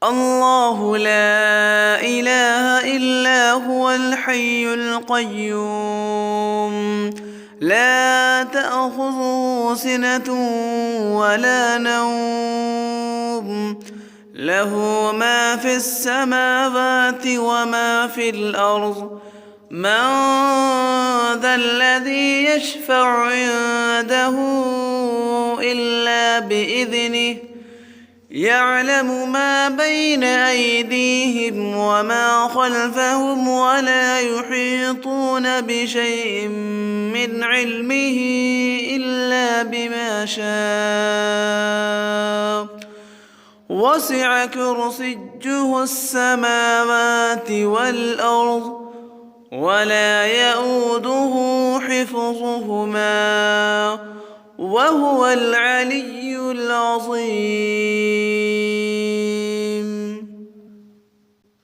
الله لا إله إلا هو الحي القيوم لا تأخذه سنة ولا نوم له ما في السماوات وما في الأرض من ذا الذي يشفع عنده إلا بإذنه يعلم ما بين أيديهم وما خلفهم ولا يحيطون بشيء من علمه إلا بما شاء وسع كرسيه السماوات والأرض ولا يئوده حفظهما وهو العلي العظيم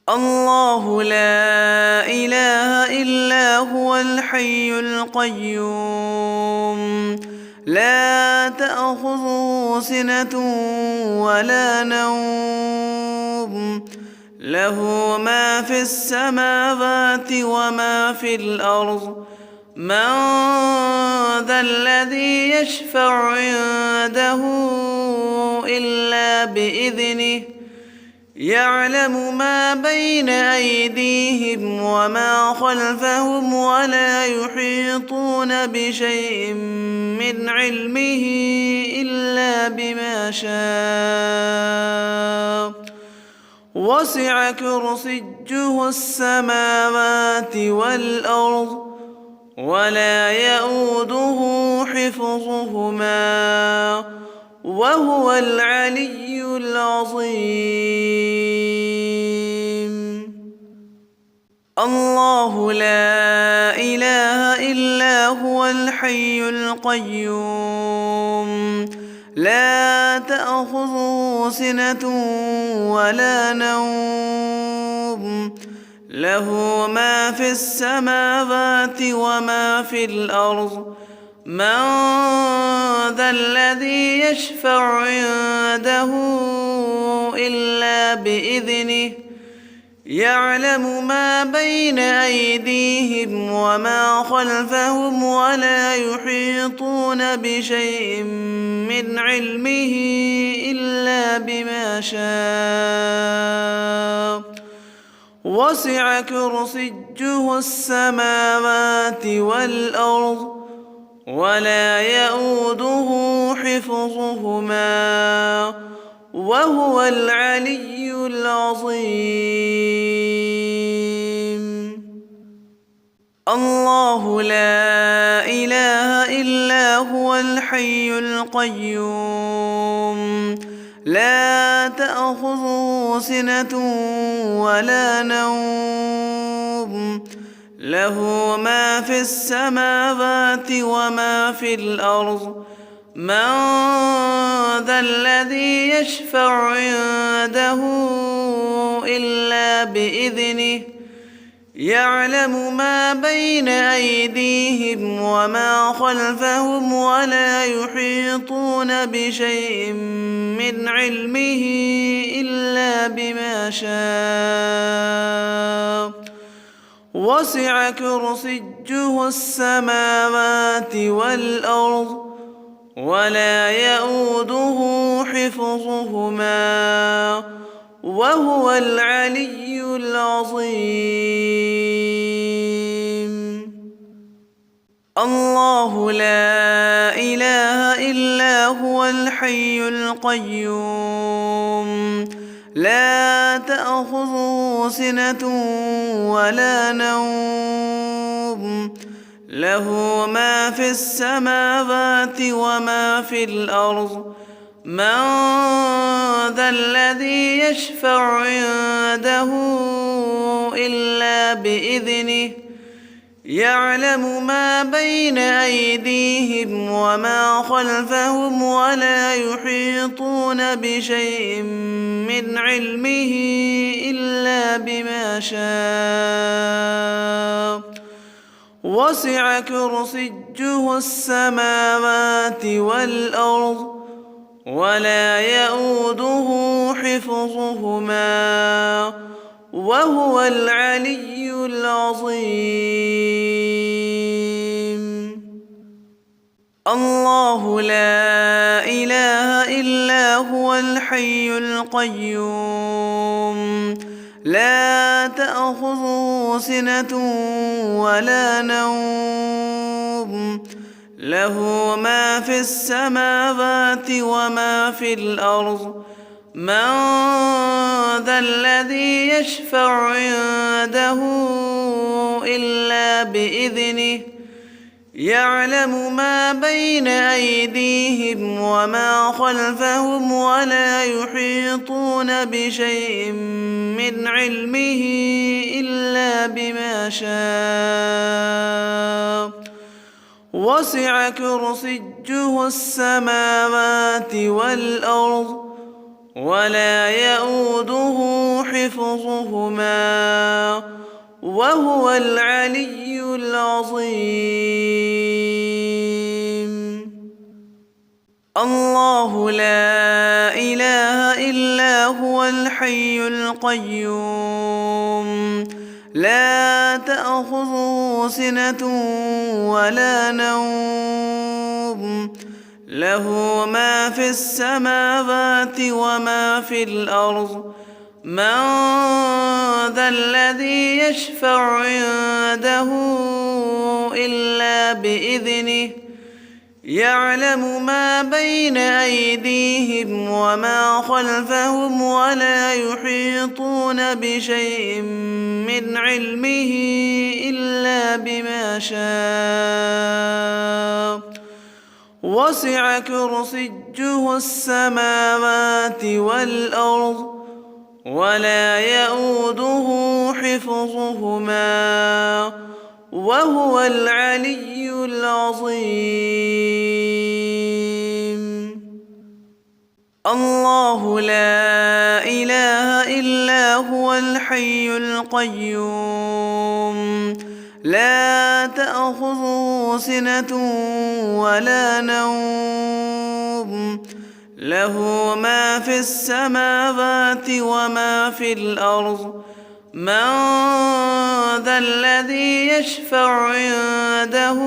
الله لا إله إلا هو الحي القيوم لا تأخذه سنة ولا نوم له ما في السماوات وما في الأرض من ذا الذي يشفع عنده إلا بإذنه يعلم ما بين أيديهم وما خلفهم ولا يحيطون بشيء من علمه إلا بما شاء وسع كرسيه السماوات والأرض ولا يئوده حفظهما وهو العلي العظيم الله لا إله إلا هو الحي القيوم لا تأخذه سنة ولا نوم له ما في السماوات وما في الأرض من ذا الذي يشفع عنده إلا بإذنه يعلم ما بين أيديهم وما خلفهم ولا يحيطون بشيء من علمه إلا بما شاء وسع كرسيه السماوات والأرض ولا يئوده حفظهما وهو العلي العظيم الله لا إله إلا هو الحي القيوم لا تأخذه سنة ولا نوم له ما في السماوات وما في الأرض من ذا الذي يشفع عنده إلا بإذنه يعلم ما بين أيديهم وما خلفهم ولا يحيطون بشيء من علمه إلا بما شاء وسع كرسيه السماوات والأرض ولا يئوده حفظهما وهو العلي العظيم الله لا إله إلا هو الحي القيوم لا تأخذه سنة ولا نوم له ما في السماوات وما في الأرض من ذا الذي يشفع عنده إلا بإذنه يعلم ما بين أيديهم وما خلفهم ولا يحيطون بشيء من علمه إلا بما شاء وسع كرسيه السماوات والأرض ولا يؤوده حفظهما وهو العلي العظيم. الله لا إله إلا هو الحي القيوم لا تأخذه سنة ولا نوم له ما في السماوات وما في الأرض من ذا الذي يشفع عنده إلا بإذنه يعلم ما بين أيديهم وما خلفهم ولا يحيطون بشيء من علمه إلا بما شاء وسع كرسيه السماوات والأرض ولا يؤوده حفظهما وهو العلي العظيم. الله لا إله إلا هو الحي القيوم لا تأخذه سنة ولا نوم له ما في السماوات وما في الأرض من ذا الذي يشفع عنده إلا بإذنه يعلم ما بين أيديهم وما خلفهم ولا يحيطون بشيء من علمه إلا بما شاء وسع كرسيه السماوات والأرض ولا يؤوده حفظهما وهو العلي العظيم. الله لا إله إلا هو الحي القيوم لا تأخذه سنة ولا نوم له ما في السماوات وما في الأرض من ذا الذي يشفع عنده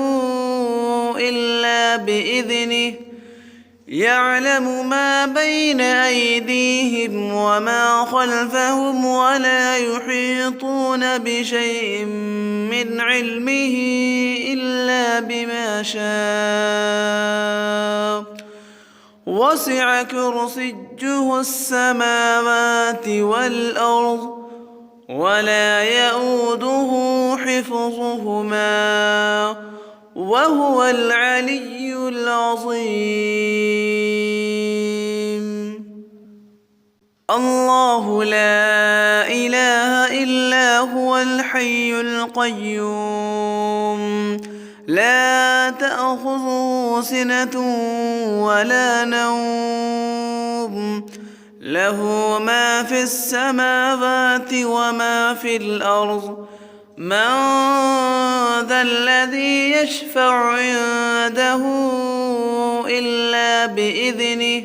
إلا بإذنه يعلم ما بين أيديهم وما خلفهم ولا يحيطون بشيء من علمه إلا بما شاء وسع كرسيه السماوات والأرض ولا يؤوده حفظهما وهو العلي العظيم. الله لا إله إلا هو الحي القيوم لا تأخذه سنة ولا نوم له ما في السماوات وما في الأرض من ذا الذي يشفع عنده إلا بإذنه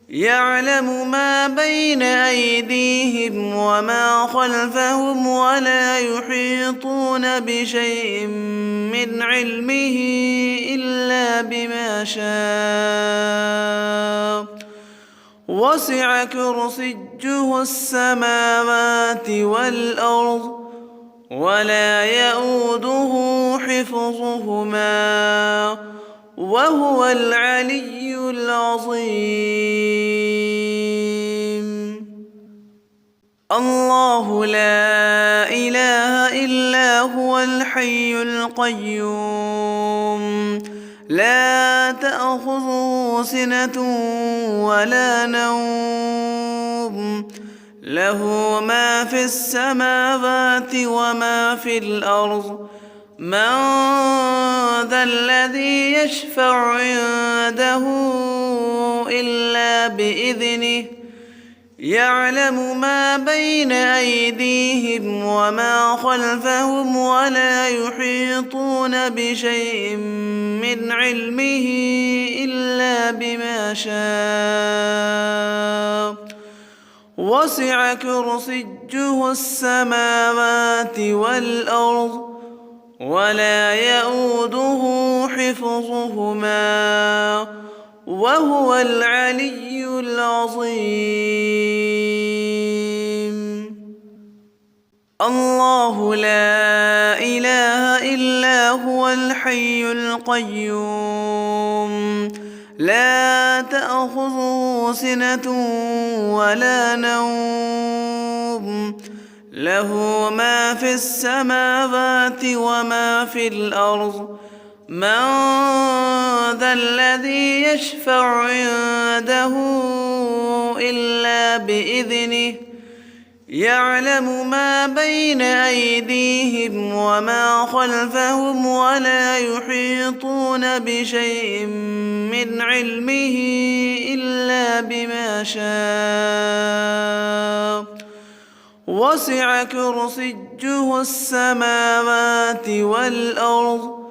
يعلم ما بين أيديهم وما خلفهم ولا يحيطون بشيء من علمه إلا بما شاء وسع كرسيه السماوات والأرض ولا يؤوده حفظهما وهو العلي العظيم. الله لا إله إلا هو الحي القيوم لا تأخذه سنة ولا نوم له ما في السماوات وما في الأرض من ذا الذي يشفع عنده إلا بإذنه يعلم ما بين أيديهم وما خلفهم ولا يحيطون بشيء من علمه إلا إلا بما شاء وسع كرسيه السماوات والأرض ولا يئوده حفظهما وهو العلي العظيم. الله لا إله إلا هو الحي القيوم لا تأخذه سنة ولا نوم له ما في السماوات وما في الأرض من ذا الذي يشفع عنده إلا بإذنه يعلم ما بين أيديهم وما خلفهم ولا يحيطون بشيء من علمه إلا بما شاء وسع كرسيه السماوات والأرض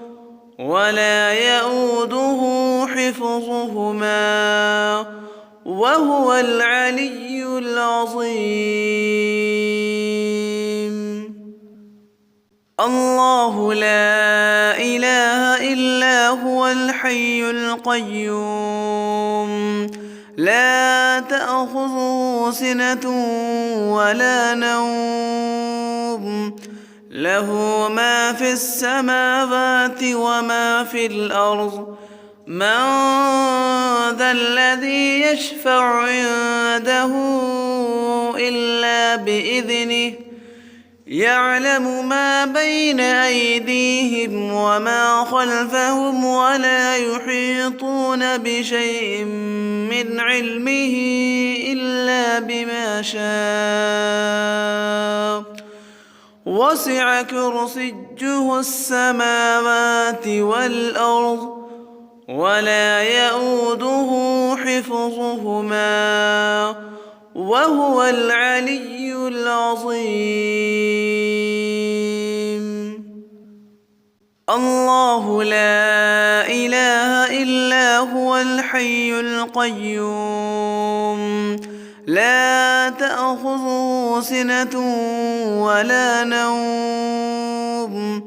ولا يئوده حفظهما وهو العلي العظيم. الله لا إله إلا هو الحي القيوم لا تأخذه سنة ولا نوم له ما في السماوات وما في الأرض من ذا الذي يشفع عنده إلا بإذنه يعلم ما بين أيديهم وما خلفهم ولا يحيطون بشيء من علمه إلا بما شاء وسع كرسيه السماوات والأرض ولا يئوده حفظهما وهو العلي العظيم. الله لا إله إلا هو الحي القيوم لا تأخذه سنة ولا نوم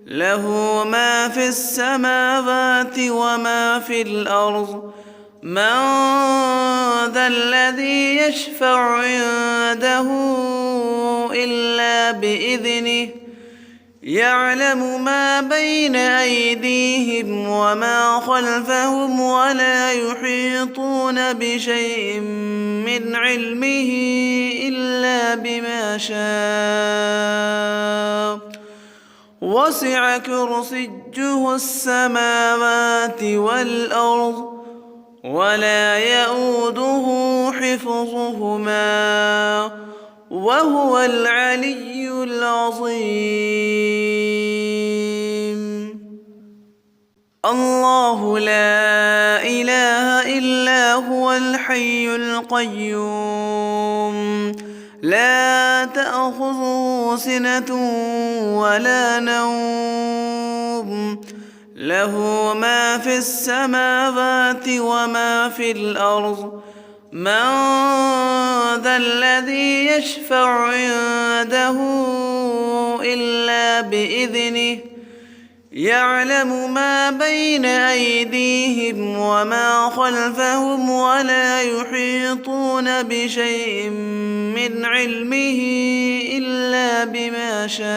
له ما في السماوات وما في الأرض من ذا الذي يشفع عنده إلا بإذنه يعلم ما بين أيديهم وما خلفهم ولا يحيطون بشيء من علمه إلا بما شاء وسع كرسيه السماوات والأرض ولا يئوده حفظهما وهو العلي العظيم. الله لا إله إلا هو الحي القيوم لا تأخذه سنة ولا نوم له ما في السماوات وما في الأرض من ذا الذي يشفع عنده إلا بإذنه يعلم ما بين أيديهم وما خلفهم ولا يحيطون بشيء من علمه إلا بما شاء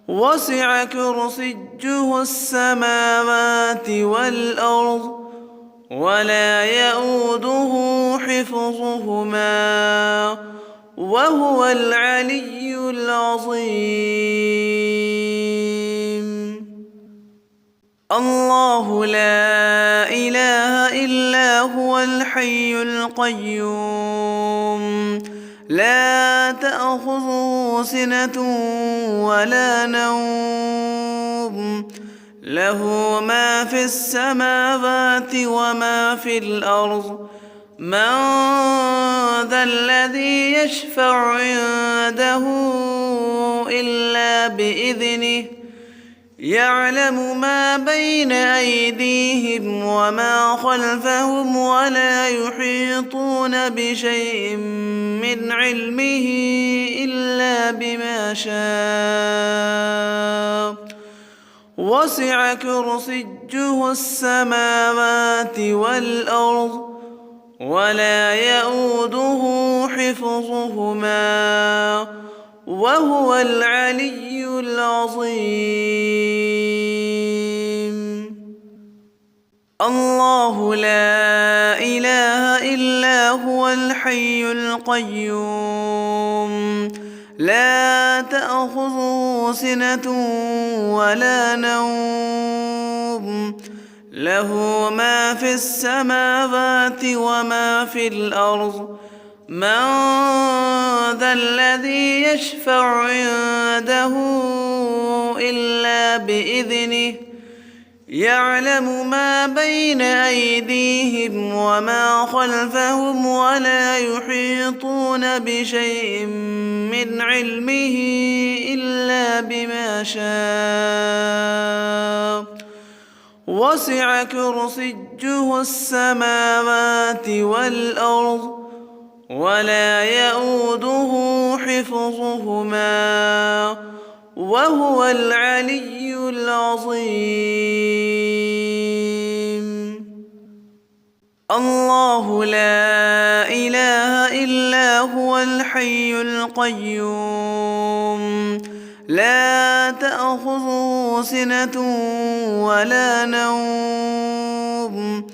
وسع كرسيه السماوات والأرض ولا يئوده حفظهما وهو العلي العظيم. الله لا إله إلا هو الحي القيوم لا تأخذه سنة ولا نوم له ما في السماوات وما في الأرض من ذا الذي يشفع عنده إلا بإذنه يعلم ما بين أيديهم وما خلفهم ولا يحيطون بشيء من علمه إلا بما شاء وسع كرسيه السماوات والأرض ولا يئوده حفظهما وهو العلي العظيم. الله لا إله إلا هو الحي القيوم لا تأخذه سنة ولا نوم له ما في السماوات وما في الأرض من ذا الذي يشفع عنده إلا بإذنه يعلم ما بين أيديهم وما خلفهم ولا يحيطون بشيء من علمه إلا بما شاء وسع كرسيه السماوات والأرض ولا يئوده حفظهما وهو العلي العظيم. الله لا إله إلا هو الحي القيوم لا تأخذه سنة ولا نوم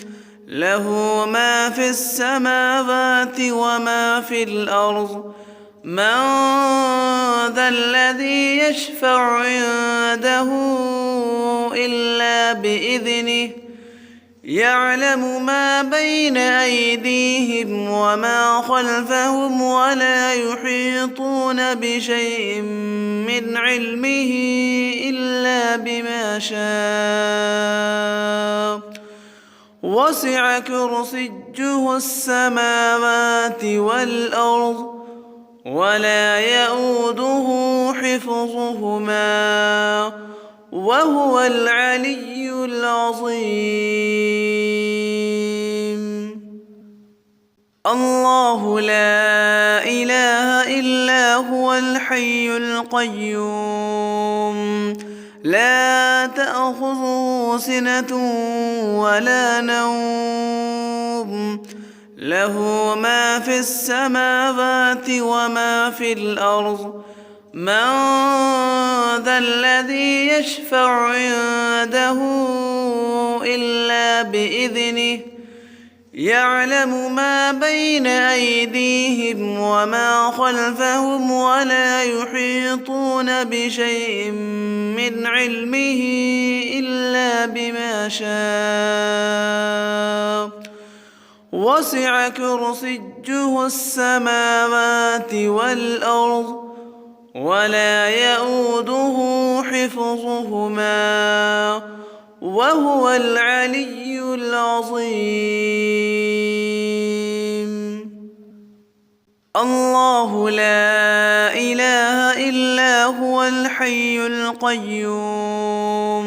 له ما في السماوات وما في الأرض من ذا الذي يشفع عنده إلا بإذنه يعلم ما بين أيديهم وما خلفهم ولا يحيطون بشيء من علمه إلا بما شاء وسع كرسيه السماوات والأرض ولا يئوده حفظهما وهو العلي العظيم. الله لا إله إلا هو الحي القيوم لا تأخذه سنة ولا نوم له ما في السماوات وما في الأرض من ذا الذي يشفع عنده إلا بإذنه يعلم ما بين أيديهم وما خلفهم ولا يحيطون بشيء من علمه إلا بما شاء وسع كرسيه السماوات والأرض ولا يئوده حفظهما وهو العلي العظيم. الله لا إله إلا هو الحي القيوم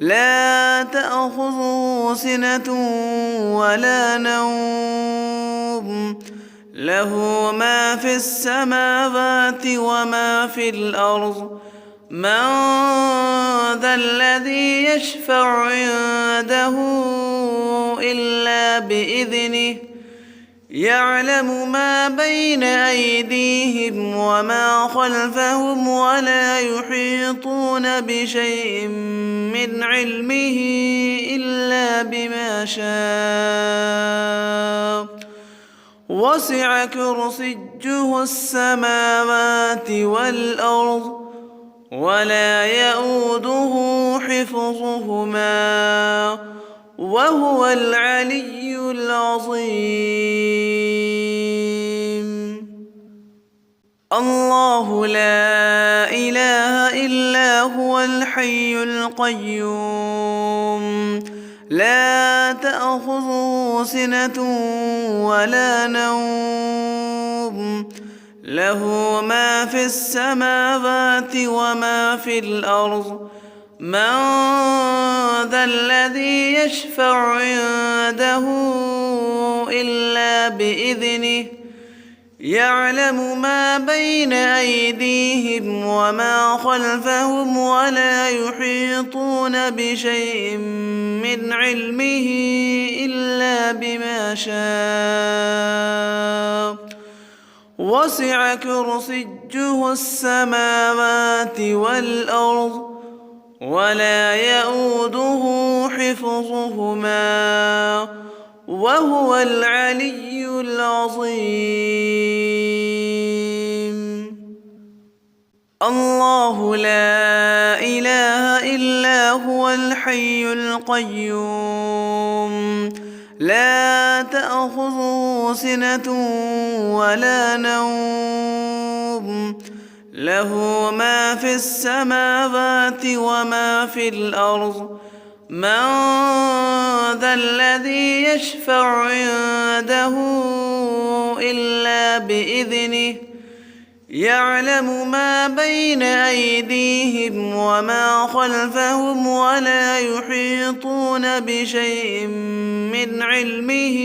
لا تأخذه سنة ولا نوم له ما في السماوات وما في الأرض من ذا الذي يشفع عنده إلا بإذنه يعلم ما بين أيديهم وما خلفهم ولا يحيطون بشيء من علمه إلا بما شاء وسع كرسيه السماوات والأرض ولا يئوده حفظهما وهو العلي العظيم. الله لا إله إلا هو الحي القيوم لا تأخذه سنة ولا نوم له ما في السماوات وما في الأرض من ذا الذي يشفع عنده إلا بإذنه يعلم ما بين أيديهم وما خلفهم ولا يحيطون بشيء من علمه إلا بما شاء وسع كرسيه السماوات والأرض ولا يئوده حفظهما وهو العلي العظيم. الله لا إله إلا هو الحي القيوم لا تأخذه سنة ولا نوم له ما في السماوات وما في الأرض من ذا الذي يشفع عنده إلا بإذنه يعلم ما بين أيديهم وما خلفهم ولا يحيطون بشيء من علمه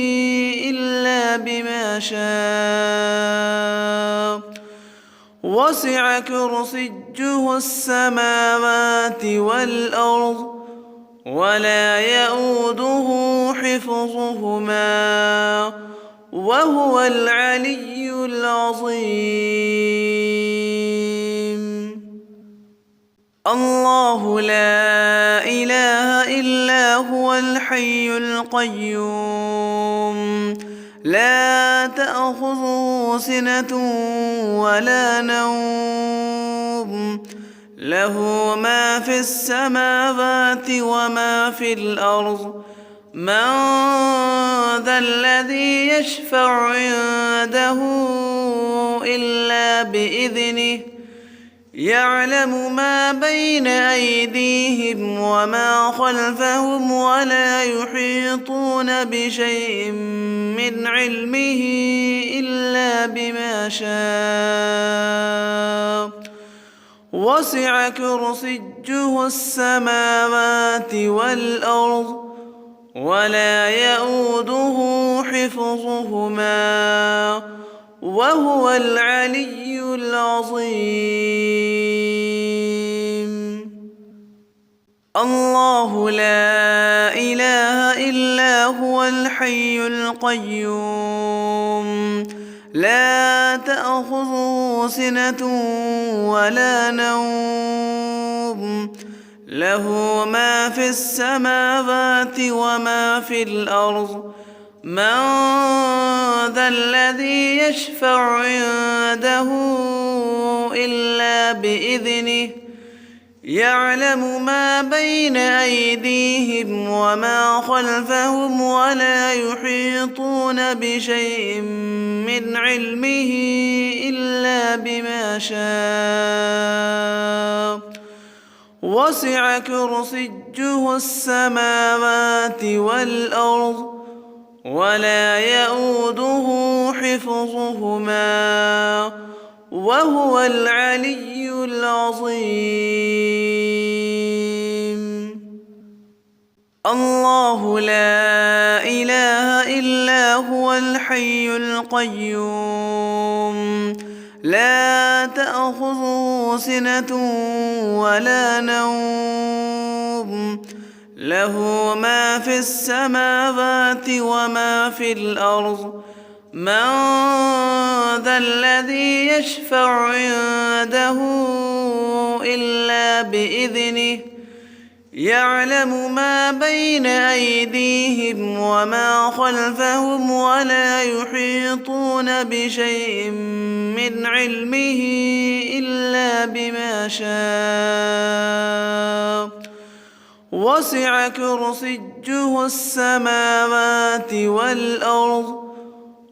إلا بما شاء وسع كرسيه السماوات والأرض ولا يئوده حفظهما وهو العلي العظيم. الله لا إله إلا هو الحي القيوم لا تأخذه سنة ولا نوم له ما في السماوات وما في الأرض من ذا الذي يشفع عنده إلا بإذنه يعلم ما بين أيديهم وما خلفهم ولا يحيطون بشيء من علمه إلا بما شاء وسع كرسيه السماوات والأرض ولا يئوده حفظهما وهو العلي العظيم. الله لا إله إلا هو الحي القيوم لا تأخذه سنة ولا نوم له ما في السماوات وما في الأرض من ذا الذي يشفع عنده إلا بإذنه يعلم ما بين أيديهم وما خلفهم ولا يحيطون بشيء من علمه إلا بما شاء وسع كرسيه السماوات والأرض ولا يئوده حفظهما وهو العلي العظيم. الله لا إله إلا هو الحي القيوم لا تأخذه سنة ولا نوم له ما في السماوات وما في الأرض من ذا الذي يشفع عنده إلا بإذنه يعلم ما بين أيديهم وما خلفهم ولا يحيطون بشيء من علمه إلا بما شاء وسع كرسيه السماوات والأرض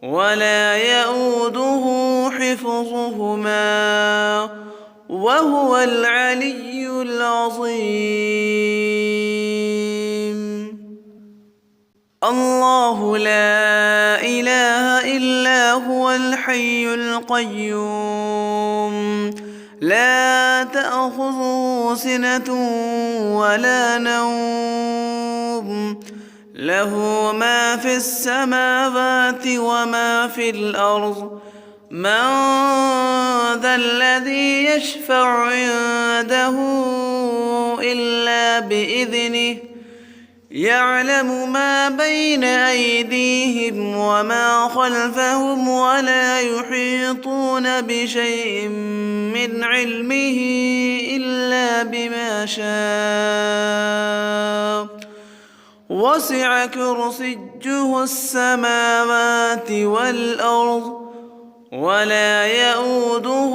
ولا يئوده حفظهما وهو العلي العظيم. الله لا إله إلا هو الحي القيوم لا تأخذه سنة ولا نوم له ما في السماوات وما في الأرض من ذا الذي يشفع عنده إلا بإذنه يعلم ما بين أيديهم وما خلفهم ولا يحيطون بشيء من علمه إلا بما شاء وسع كرسيه السماوات والأرض ولا يؤوده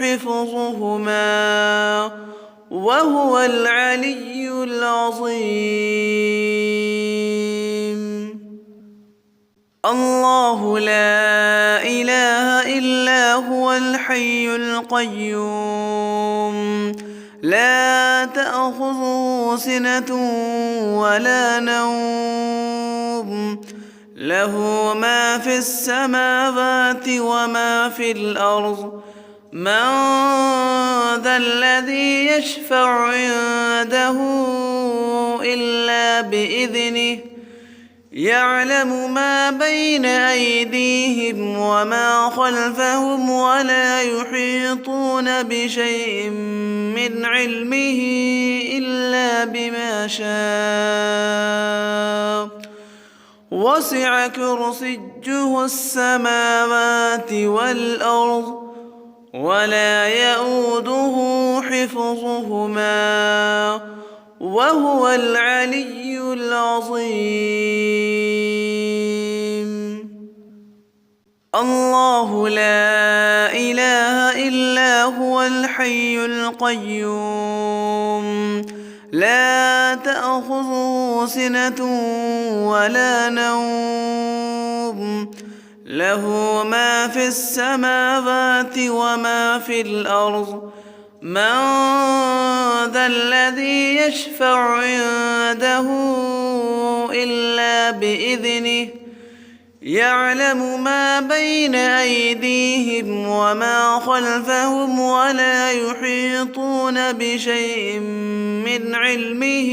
حفظهما وهو العلي العظيم الله لا إله إلا هو الحي القيوم لا تأخذه سنة ولا نوم له ما في السماوات وما في الأرض من ذا الذي يشفع عنده إلا بإذنه يعلم ما بين أيديهم وما خلفهم ولا يحيطون بشيء من علمه إلا بما شاء وسع كرسيه السماوات والأرض ولا يؤوده حفظهما وهو العلي العظيم الله لا إله إلا هو الحي القيوم لا تأخذه سنة ولا نوم له ما في السماوات وما في الأرض من ذا الذي يشفع عنده إلا بإذنه يعلم ما بين أيديهم وما خلفهم ولا يحيطون بشيء من علمه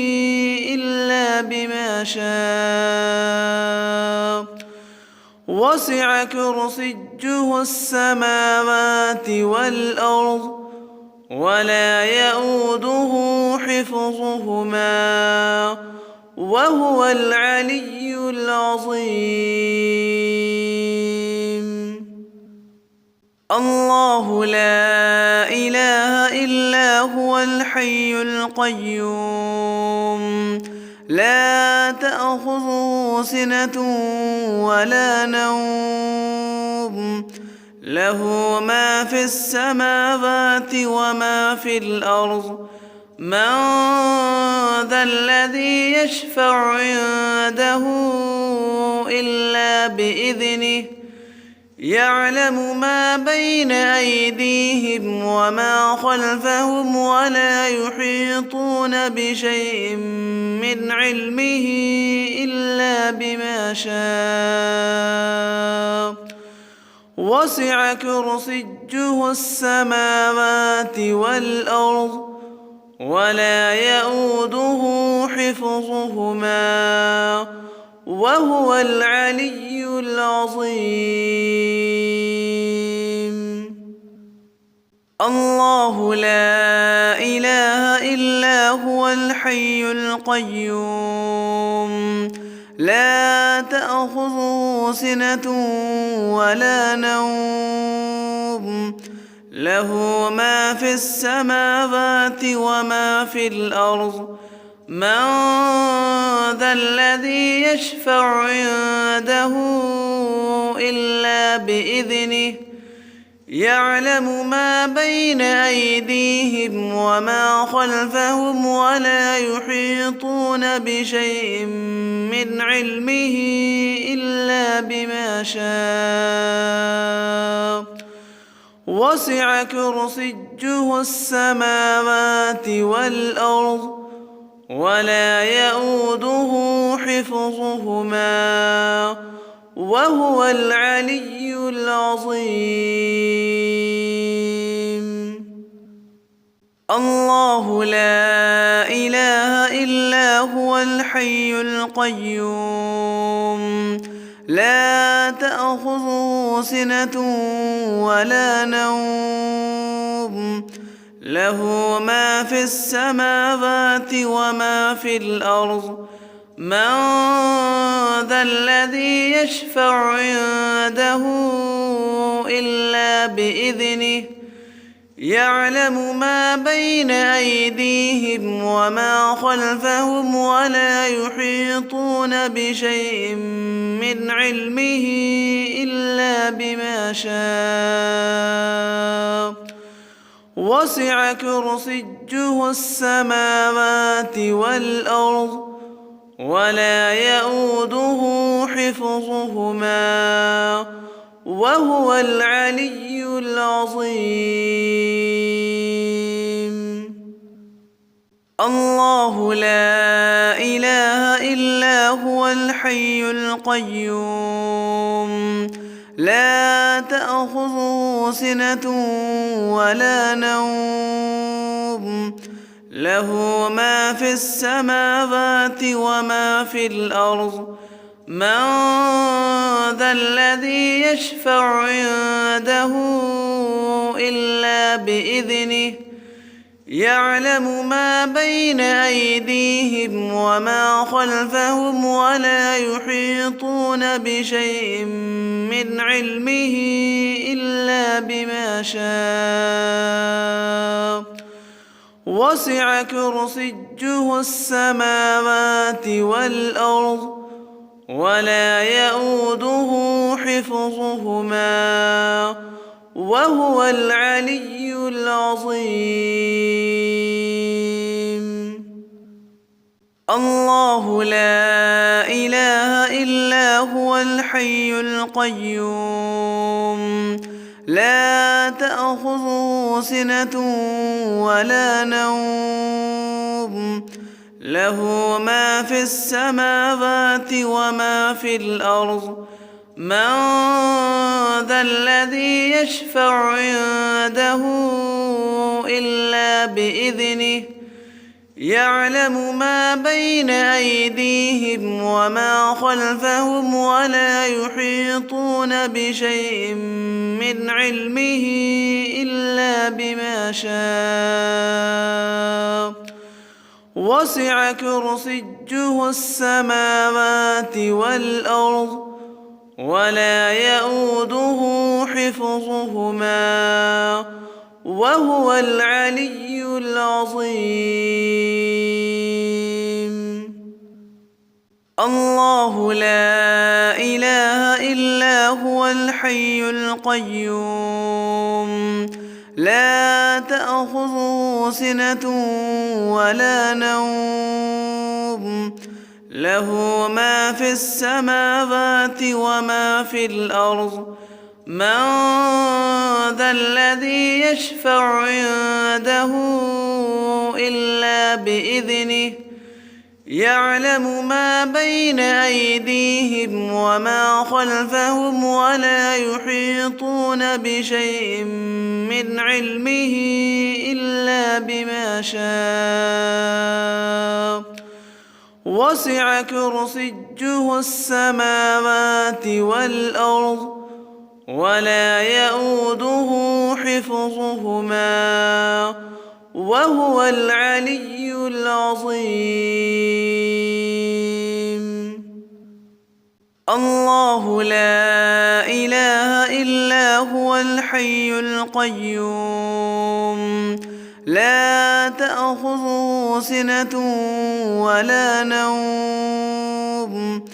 إلا بما شاء وسع كرسيه السماوات والأرض ولا يؤوده حفظهما وهو العلي العظيم الله لا إله إلا هو الحي القيوم لا تأخذه سنة ولا نوم له ما في السماوات وما في الأرض من ذا الذي يشفع عنده إلا بإذنه يعلم ما بين أيديهم وما خلفهم ولا يحيطون بشيء من علمه إلا بما شاء وسع كرسيه السماوات والأرض ولا يؤوده حفظهما وهو العلي العظيم الله لا إله إلا هو الحي القيوم لا تأخذه سنة ولا نوم له ما في السماوات وما في الأرض من ذا الذي يشفع عنده إلا بإذنه يعلم ما بين أيديهم وما خلفهم ولا يحيطون بشيء من علمه إلا بما شاء وسع كرسيه السماوات والأرض ولا يؤوده حفظهما وهو العلي العظيم الله لا إله إلا هو الحي القيوم لا تأخذه سنة ولا نوم له ما في السماوات وما في الأرض من ذا الذي يشفع عنده إلا بإذنه يعلم ما بين أيديهم وما خلفهم ولا يحيطون بشيء من علمه إلا بما شاء وسع كرسيه السماوات والأرض ولا يئوده حفظهما وهو العلي العظيم الله لا إله إلا هو الحي القيوم لا تأخذه سنة ولا نوم له ما في السماوات وما في الأرض من ذا الذي يشفع عنده إلا بإذنه يعلم ما بين أيديهم وما خلفهم ولا يحيطون بشيء من علمه إلا بما شاء وسع كرسيه السماوات والأرض ولا يئوده حفظهما وهو العلي العظيم الله لا إله إلا هو الحي القيوم لا تأخذه سنة ولا نوم له ما في السماوات وما في الأرض من ذا الذي يشفع عنده إلا بإذنه يعلم ما بين أيديهم وما خلفهم ولا يحيطون بشيء من علمه إلا بما شاء وسع كرسيه السماوات والأرض ولا يئوده حفظهما وهو العلي العظيم الله لا إله إلا هو الحي القيوم لا تأخذه سنة ولا نوم له ما في السماوات وما في الأرض من ذا الذي يشفع عنده إلا بإذنه يعلم ما بين أيديهم وما خلفهم ولا يحيطون بشيء من علمه إلا بما شاء وسع كرسيه السماوات والأرض ولا يئوده حفظهما وهو العلي العظيم الله لا إله إلا هو الحي القيوم لا تأخذه سنة ولا نوم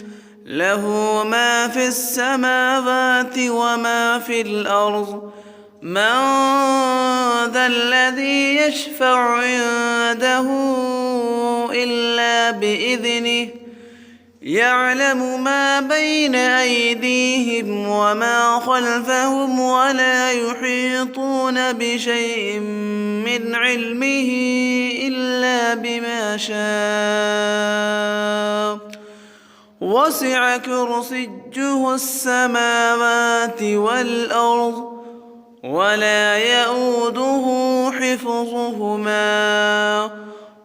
له ما في السماوات وما في الأرض من ذا الذي يشفع عنده إلا بإذنه يعلم ما بين أيديهم وما خلفهم ولا يحيطون بشيء من علمه إلا بما شاء وسع كرسيه السماوات والأرض ولا يؤوده حفظهما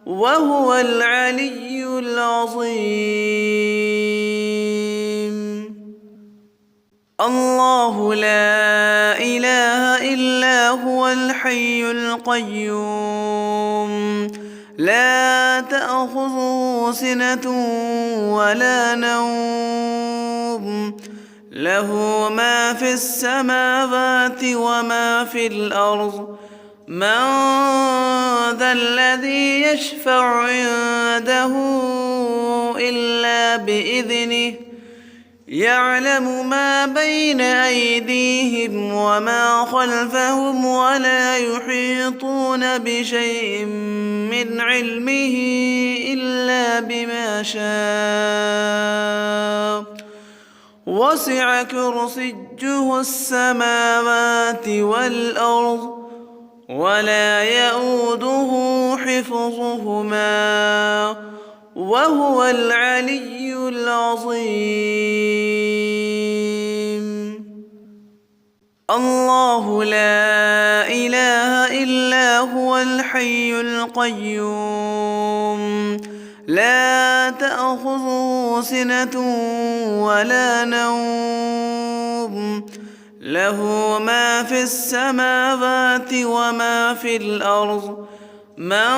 وهو العلي العظيم. الله لا إله إلا هو الحي القيوم لا تأخذه سنة ولا نوم له ما في السماوات وما في الأرض من ذا الذي يشفع عنده إلا بإذنه يعلم ما بين أيديهم وما خلفهم ولا يحيطون بشيء من علمه إلا بما شاء وسع كرسيه السماوات والأرض ولا يؤوده حفظهما وهو العلي العظيم. الله لا إله إلا هو الحي القيوم لا تأخذه سنة ولا نوم له ما في السماوات وما في الأرض من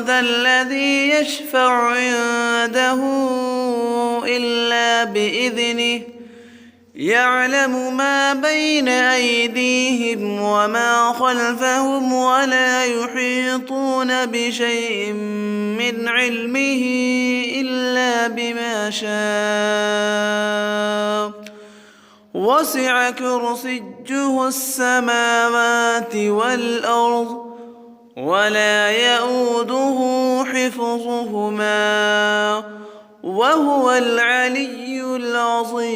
ذا الذي يشفع عنده إلا بإذنه يعلم ما بين أيديهم وما خلفهم ولا يحيطون بشيء من علمه إلا بما شاء وسع كرسيه السماوات والأرض ولا يؤوده حفظهما وهو العلي العظيم.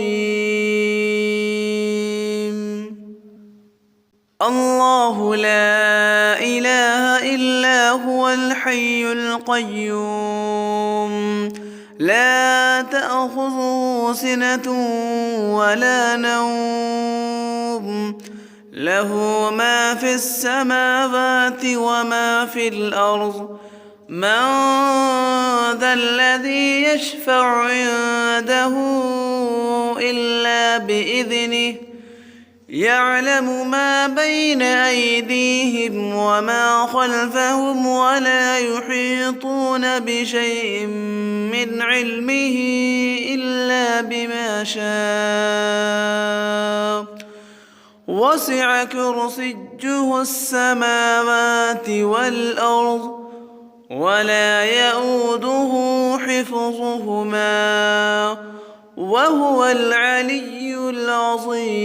الله لا إله إلا هو الحي القيوم لا تأخذه سنة ولا نوم له ما في السماوات وما في الأرض من ذا الذي يشفع عنده إلا بإذنه يعلم ما بين أيديهم وما خلفهم ولا يحيطون بشيء من علمه إلا بما شاء وسع كرسيه السماوات والأرض ولا يؤوده حفظهما وهو العلي العظيم.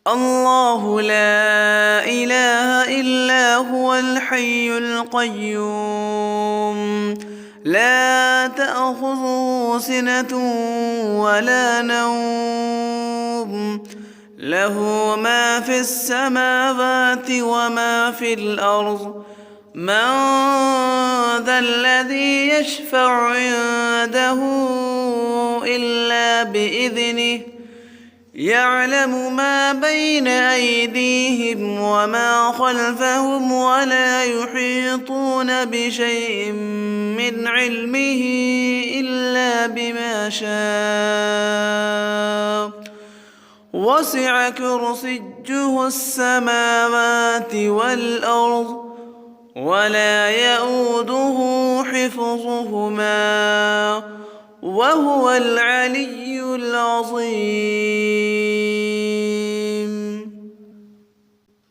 الله لا إله إلا هو الحي القيوم لا تأخذه سنة ولا نوم له ما في السماوات وما في الأرض من ذا الذي يشفع عنده إلا بإذنه يعلم ما بين أيديهم وما خلفهم ولا يحيطون بشيء من علمه إلا بما شاء وسع كرسيه السماوات والأرض ولا يؤوده حفظهما وهو العلي العظيم.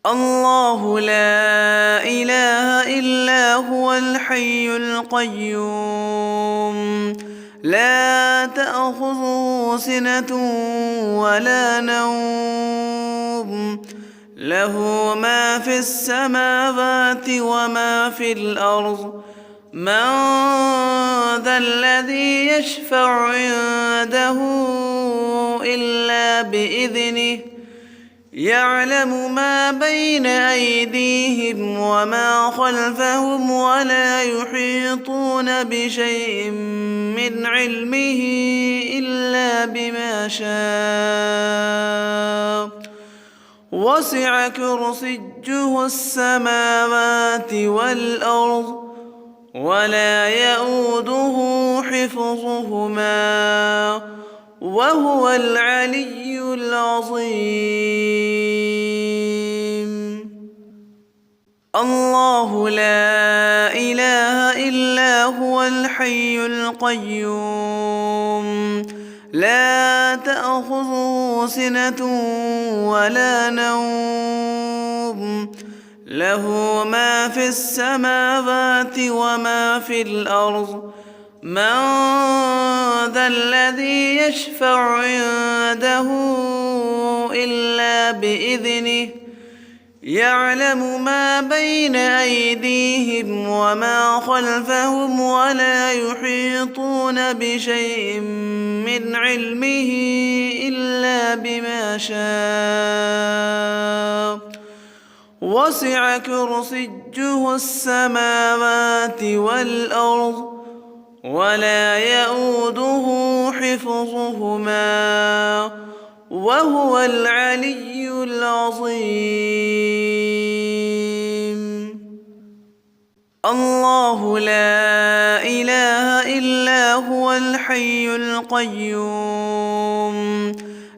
الله لا إله إلا هو الحي القيوم لا تأخذه سنة ولا نوم له ما في السماوات وما في الأرض من ذا الذي يشفع عنده إلا بإذنه يعلم ما بين أيديهم وما خلفهم ولا يحيطون بشيء من علمه إلا إلا بما شاء وسع كرسيه السماوات والأرض ولا يئوده حفظهما وهو العلي العظيم. الله لا إله إلا هو الحي القيوم لا تأخذه سنة ولا نوم له ما في السماوات وما في الأرض من ذا الذي يشفع عنده إلا بإذنه يعلم ما بين أيديهم وما خلفهم ولا يحيطون بشيء من علمه إلا بما شاء وسع كرسيه السماوات والأرض ولا يئوده حفظهما وهو العلي العظيم. الله لا إله إلا هو الحي القيوم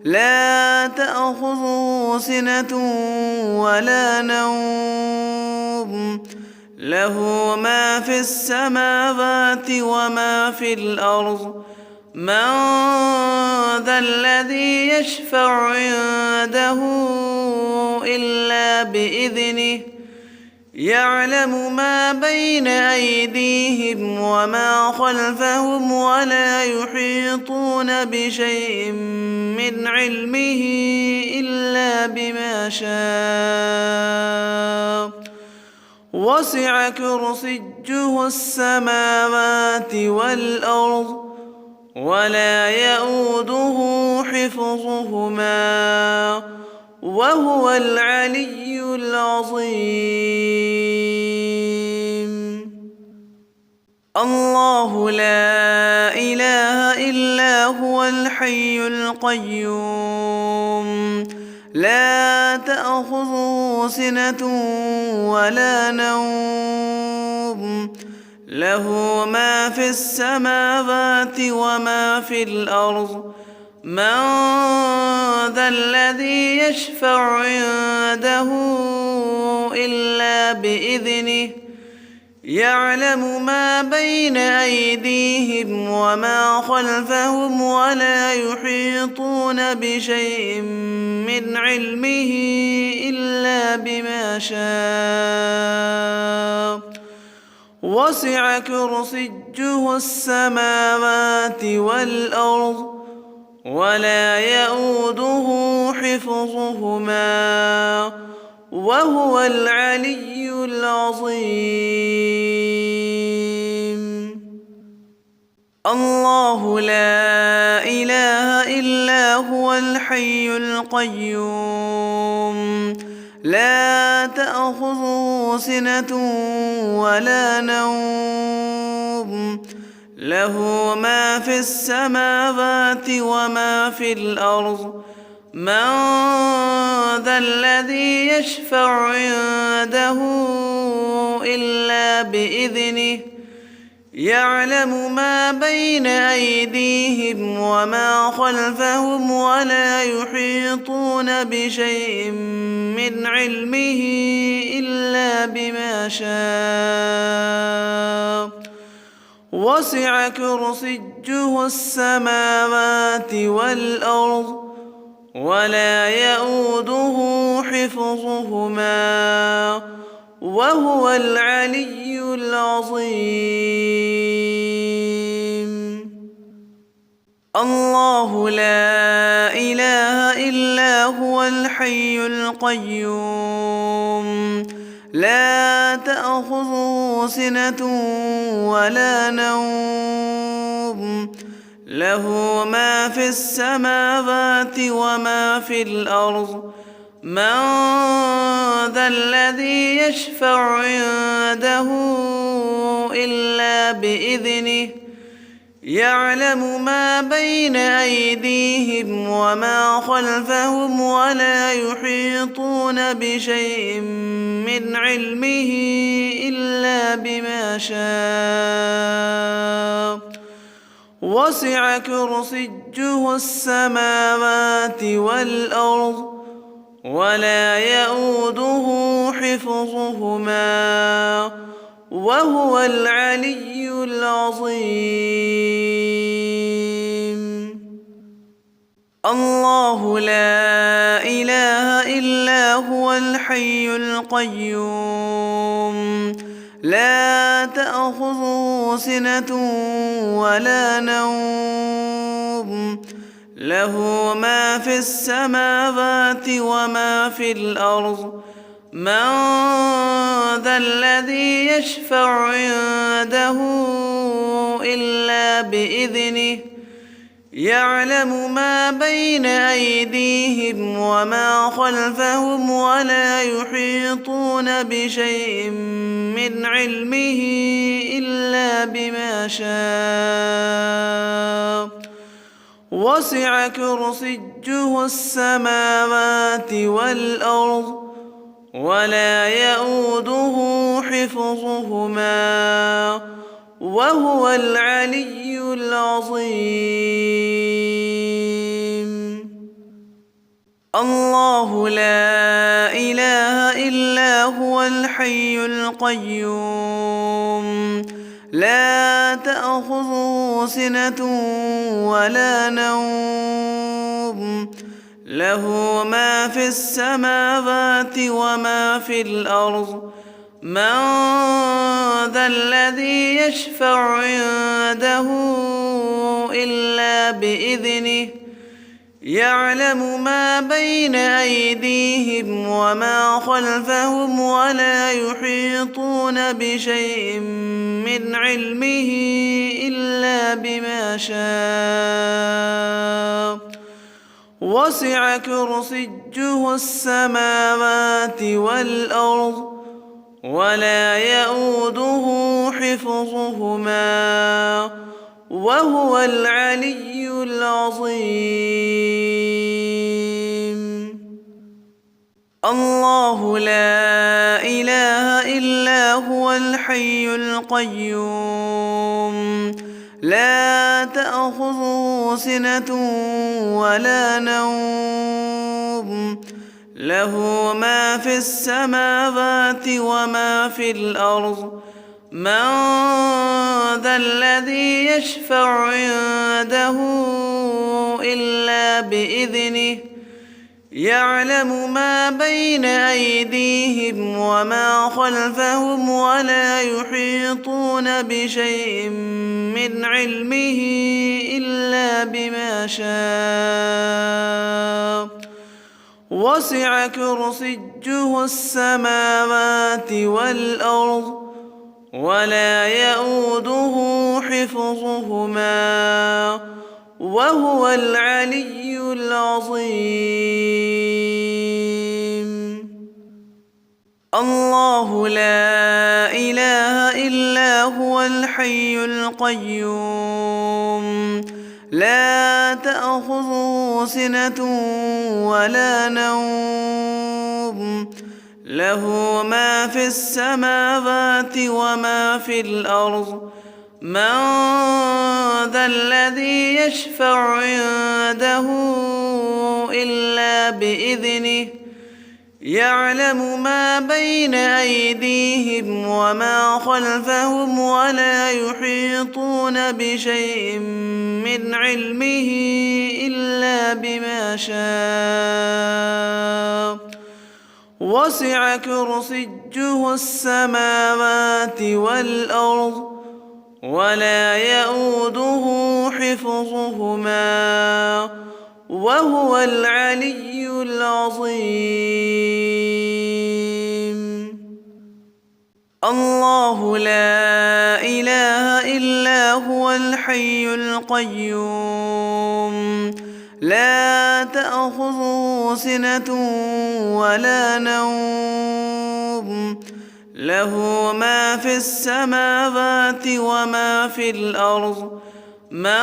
لا تأخذه سنة ولا نوم له ما في السماوات وما في الأرض من ذا الذي يشفع عنده إلا بإذنه يعلم ما بين أيديهم وما خلفهم ولا يحيطون بشيء من علمه إلا بما شاء وسع كرسيه السماوات والأرض ولا يئوده حفظهما وهو العلي العظيم. الله لا إله إلا هو الحي القيوم لا تأخذه سنة ولا نوم له ما في السماوات وما في الأرض من ذا الذي يشفع عنده إلا بإذنه يعلم ما بين أيديهم وما خلفهم ولا يحيطون بشيء من علمه إلا بما شاء وسع كرسيه السماوات والأرض ولا يئوده حفظهما وهو العلي العظيم. الله لا إله إلا هو الحي القيوم لا تأخذه سنة ولا نوم له ما في السماوات وما في الأرض من ذا الذي يشفع عنده إلا بإذنه يعلم ما بين أيديهم وما خلفهم ولا يحيطون بشيء من علمه إلا بما شاء وسع كرسيه السماوات والأرض ولا يئوده حفظهما وهو العلي العظيم. الله لا إله إلا هو الحي القيوم لا تأخذه سنة ولا نوم له ما في السماوات وما في الأرض من ذا الذي يشفع عنده إلا بإذنه يعلم ما بين أيديهم وما خلفهم ولا يحيطون بشيء من علمه إلا بما شاء وسع كرسيه السماوات والأرض ولا يئوده حفظهما وهو العلي العظيم. الله لا إله إلا هو الحي القيوم لا تأخذه سنة ولا نوم له ما في السماوات وما في الأرض من ذا الذي يشفع عنده إلا بإذنه يعلم ما بين أيديهم وما خلفهم ولا يحيطون بشيء من علمه إلا بما شاء وسع كرسيه السماوات والأرض ولا يئوده حفظهما وهو العلي العظيم. الله لا إله إلا هو الحي القيوم لا تأخذه سنة ولا نوم له ما في السماوات وما في الأرض من ذا الذي يشفع عنده إلا بإذنه يعلم ما بين أيديهم وما خلفهم ولا يحيطون بشيء من علمه إلا بما شاء وسع كرسيه السماوات والأرض ولا يئوده حفظهما وهو العلي العظيم. الله لا إله إلا هو الحي القيوم لا تأخذه سنة ولا نوم له ما في السماوات وما في الأرض من ذا الذي يشفع عنده إلا بإذنه يعلم ما بين أيديهم وما خلفهم ولا يحيطون بشيء من علمه إلا بما شاء وسع كرسيه السماوات والأرض ولا يئوده حفظهما وهو العلي العظيم. الله لا إله إلا هو الحي القيوم لا تأخذه سنة ولا نوم له ما في السماوات وما في الأرض من ذا الذي يشفع عنده إلا بإذنه يعلم ما بين أيديهم وما خلفهم ولا يحيطون بشيء من علمه إلا بما شاء وسع كرسيه السماوات والأرض ولا يئوده حفظهما وهو العلي العظيم. الله لا إله إلا هو الحي القيوم لا تأخذه سنة ولا نوم له ما في السماوات وما في الأرض من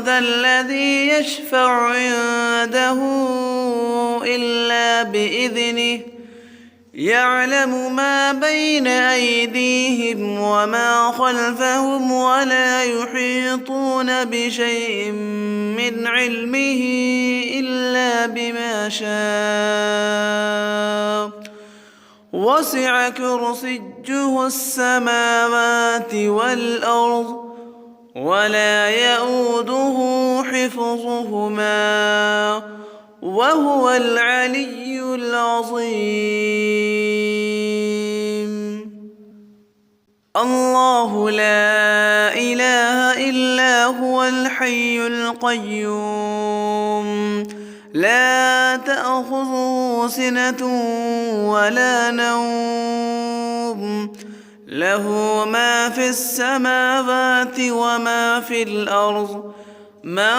ذا الذي يشفع عنده إلا بإذنه يعلم ما بين أيديهم وما خلفهم ولا يحيطون بشيء من علمه إلا بما شاء وسع كرسيه السماوات والأرض ولا يئوده حفظهما وهو العلي العظيم الله لا إله إلا هو الحي القيوم لا تأخذه سنة ولا نوم له ما في السماوات وما في الأرض من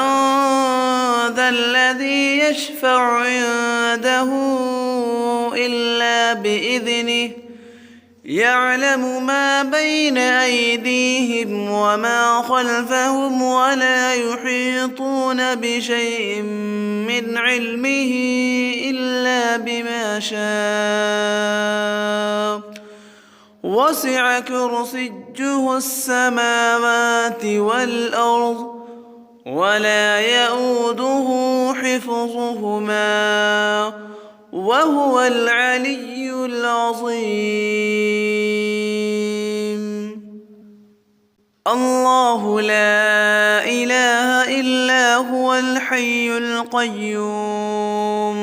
ذا الذي يشفع عنده إلا بإذنه يعلم ما بين أيديهم وما خلفهم ولا يحيطون بشيء من علمه إلا بما شاء وسع كرسيه السماوات والأرض ولا يئوده حفظهما وهو العلي العظيم الله لا إله إلا هو الحي القيوم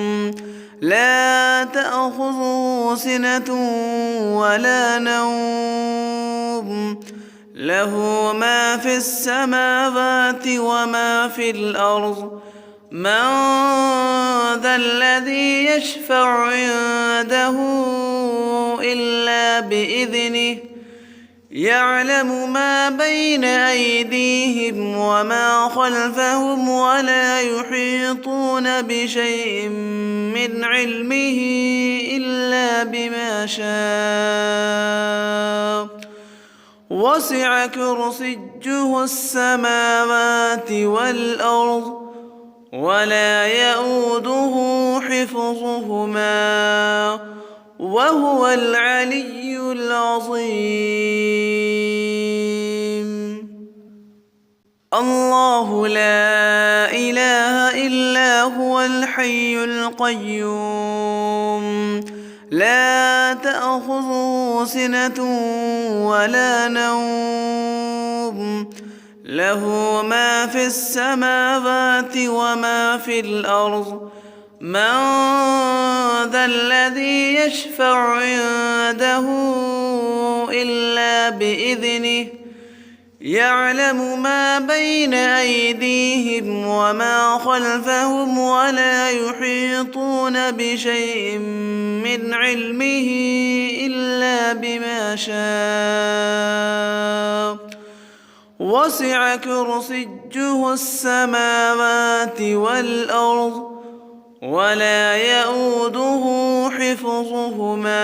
لا تأخذه سنة ولا نوم له ما في السماوات وما في الأرض من ذا الذي يشفع عنده إلا بإذنه يعلم ما بين أيديهم وما خلفهم ولا يحيطون بشيء من علمه إلا بما شاء وسع كرسيه السماوات والأرض ولا يئوده حفظهما وهو العلي العظيم الله لا إله إلا هو الحي القيوم لا تأخذه سنة ولا نوم له ما في السماوات وما في الأرض من ذا الذي يشفع عنده إلا بإذنه يعلم ما بين أيديهم وما خلفهم ولا يحيطون بشيء من علمه إلا بما شاء وسع كرسيه السماوات والأرض ولا يئوده حفظهما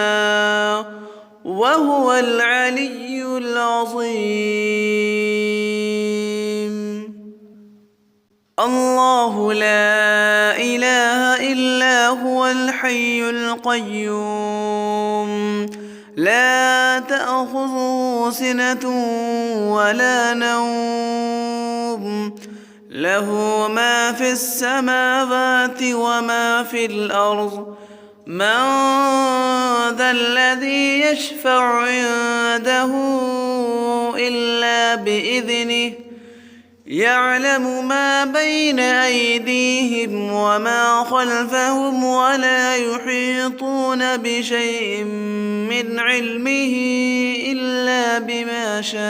وهو العلي العظيم الله لا إله إلا هو الحي القيوم لا تأخذه سنة ولا نوم له ما في السماوات وما في الأرض من ذا الذي يشفع عنده إلا بإذنه يعلم ما بين أيديهم وما خلفهم ولا يحيطون بشيء من علمه إلا بما شاء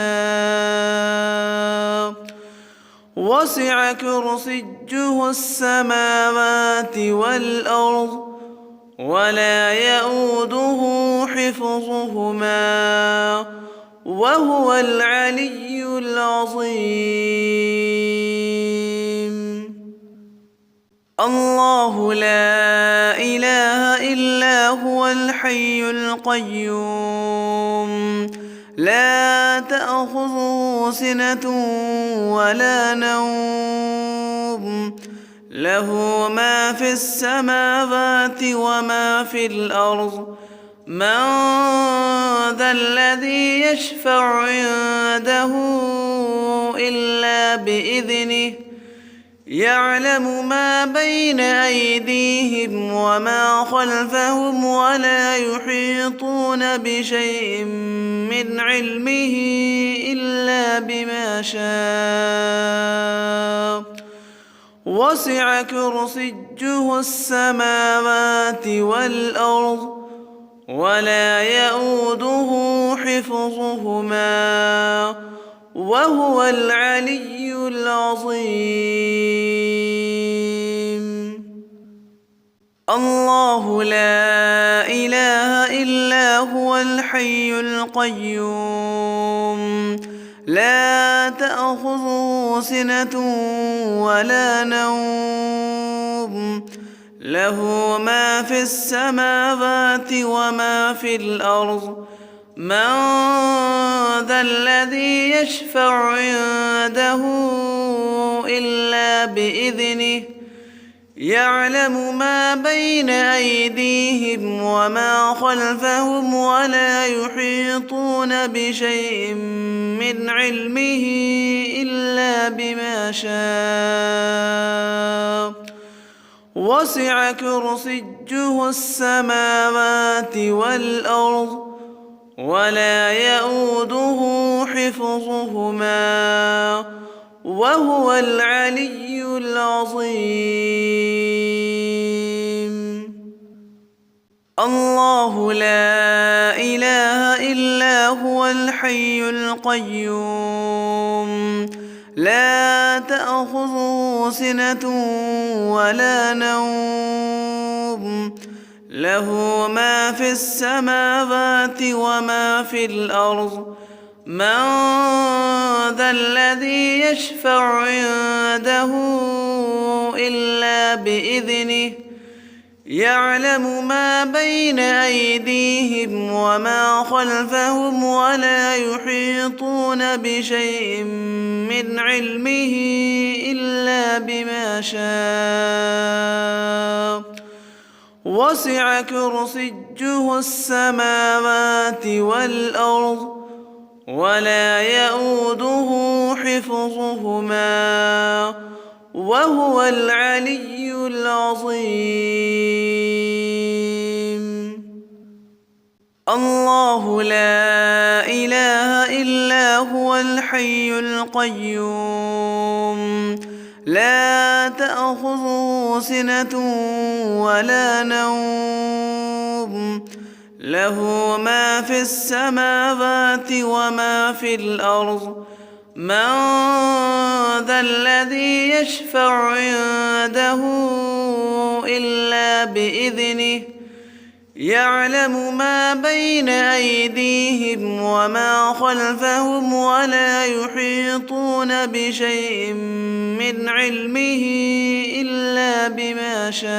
وسع كرسيه السماوات والأرض ولا يئوده حفظهما وهو العلي العظيم الله لا إله إلا هو الحي القيوم لا تأخذه سنة ولا نوم له ما في السماوات وما في الأرض من ذا الذي يشفع عنده إلا بإذنه يعلم ما بين أيديهم وما خلفهم ولا يحيطون بشيء من علمه إلا بما شاء وسع كرسيه السماوات والأرض ولا يئوده حفظهما وهو العلي العظيم. الله لا إله إلا هو الحي القيوم لا تأخذه سنة ولا نوم له ما في السماوات وما في الأرض من ذا الذي يشفع عنده إلا بإذنه يعلم ما بين أيديهم وما خلفهم ولا يحيطون بشيء من علمه إلا بما شاء وسع كرسيه السماوات والأرض ولا يئوده حفظهما وهو العلي العظيم. الله لا إله إلا هو الحي القيوم لا تأخذه سنة ولا نوم له ما في السماوات وما في الأرض من ذا الذي يشفع عنده إلا بإذنه يعلم ما بين أيديهم وما خلفهم ولا يحيطون بشيء من علمه إلا بما شاء وسع كرسيه السماوات والأرض ولا يئوده حفظهما وهو العلي العظيم. الله لا إله إلا هو الحي القيوم لا تأخذه سنة ولا نوم له ما في السماوات وما في الأرض من ذا الذي يشفع عنده إلا بإذنه يعلم ما بين أيديهم وما خلفهم ولا يحيطون بشيء من علمه إلا بما شاء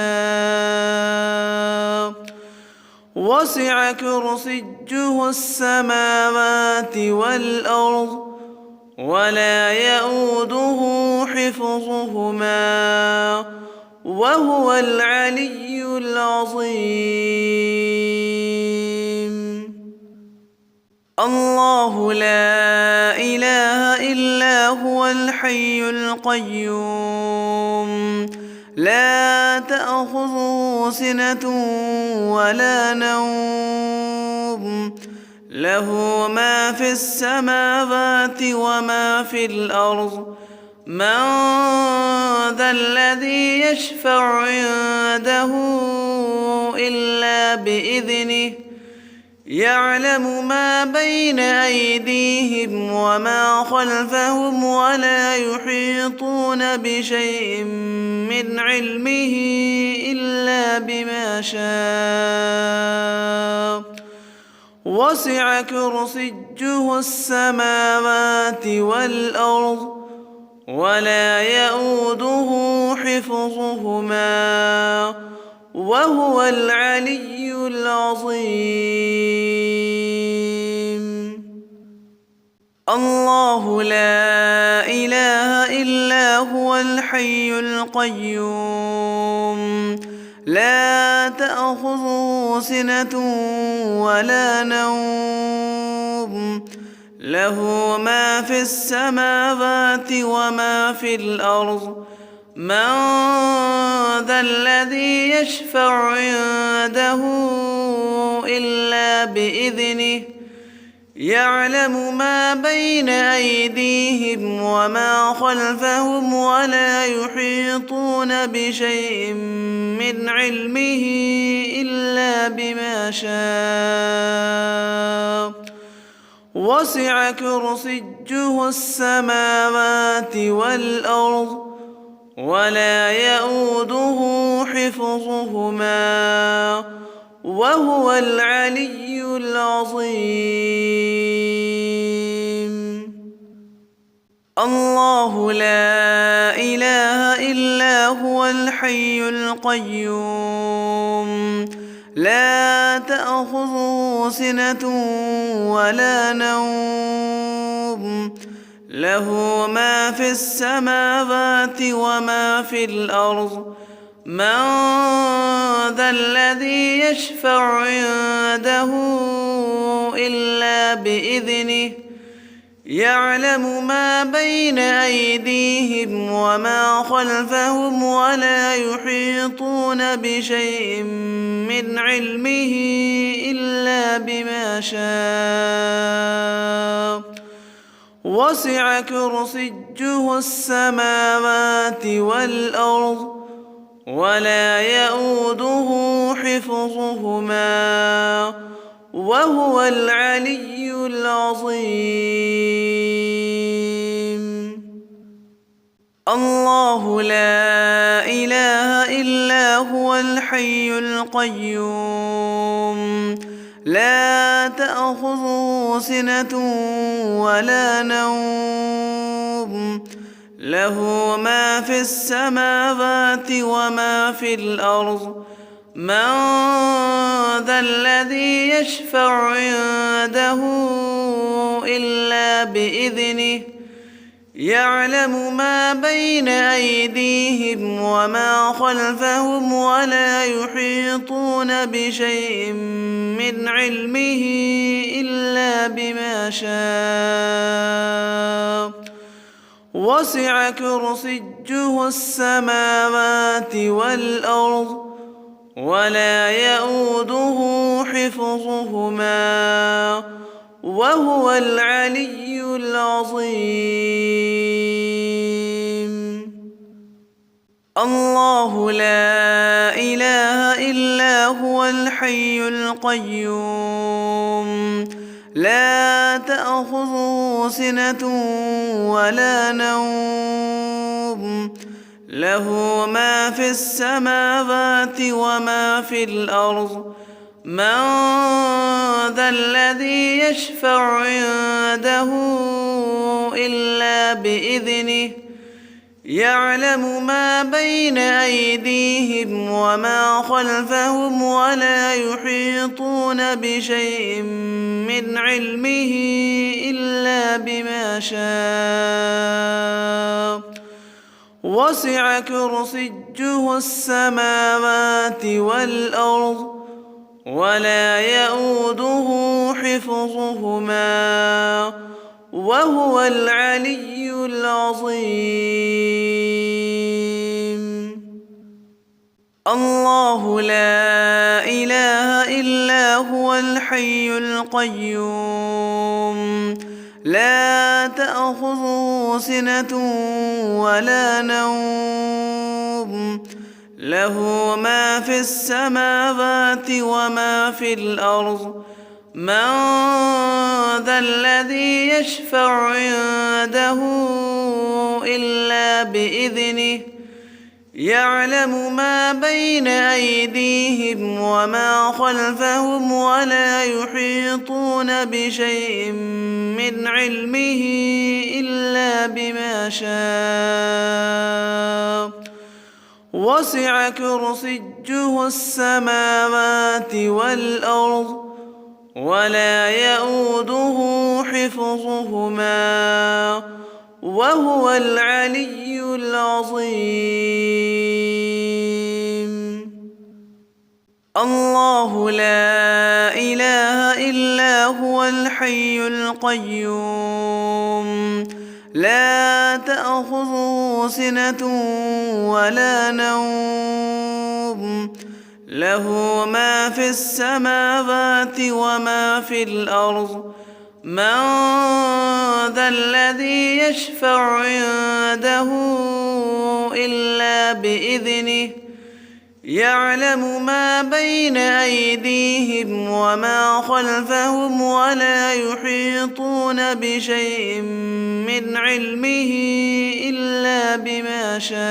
وسع كرسيه السماوات والأرض ولا يئوده حفظهما وهو العلي العظيم. الله لا إله إلا هو الحي القيوم لا تأخذه سنة ولا نوم له ما في السماوات وما في الأرض من ذا الذي يشفع عنده إلا بإذنه يعلم ما بين أيديهم وما خلفهم ولا يحيطون بشيء من علمه إلا بما شاء وسع كرسيه السماوات والأرض ولا يئوده حفظهما وهو العلي العظيم. الله لا إله إلا هو الحي القيوم لا تأخذه سنة ولا نوم له ما في السماوات وما في الأرض من ذا الذي يشفع عنده إلا بإذنه يعلم ما بين أيديهم وما خلفهم ولا يحيطون بشيء من علمه إلا بما شاء وسع كرسيه السماوات والأرض ولا يؤوده حفظهما وهو العلي العظيم الله لا إله إلا هو الحي القيوم لا تأخذه سنة ولا نوم له ما في السماوات وما في الأرض من ذا الذي يشفع عنده إلا بإذنه يعلم ما بين أيديهم وما خلفهم ولا يحيطون بشيء من علمه إلا بما شاء وسع كرسيه السماوات والأرض ولا يؤوده حفظهما وهو العلي العظيم الله لا إله إلا هو الحي القيوم لا تأخذه سنة ولا نوم له ما في السماوات وما في الأرض من ذا الذي يشفع عنده إلا بإذنه يعلم ما بين أيديهم وما خلفهم ولا يحيطون بشيء من علمه إلا بما شاء وسع كرسيه السماوات والأرض ولا يؤوده حفظهما وهو العلي العظيم الله لا إله إلا هو الحي القيوم لا تأخذه سنة ولا نوم له ما في السماوات وما في الأرض من ذا الذي يشفع عنده إلا بإذنه يعلم ما بين أيديهم وما خلفهم ولا يحيطون بشيء من علمه إلا بما شاء وسع كرسيه السماوات والأرض ولا يؤوده حفظهما وهو العلي العظيم الله لا إله إلا هو الحي القيوم لا تأخذه سنة ولا نوم له ما في السماوات وما في الأرض من ذا الذي يشفع عنده إلا بإذنه يعلم ما بين أيديهم وما خلفهم ولا يحيطون بشيء من علمه إلا بما شاء وسع كرسيه السماوات والأرض ولا يؤوده حفظهما وهو العلي العظيم. الله لا إله إلا هو الحي القيوم لا تأخذه سنة ولا نوم له ما في السماوات وما في الأرض من ذا الذي يشفع عنده إلا بإذنه يعلم ما بين أيديهم وما خلفهم ولا يحيطون بشيء من علمه إلا بما شاء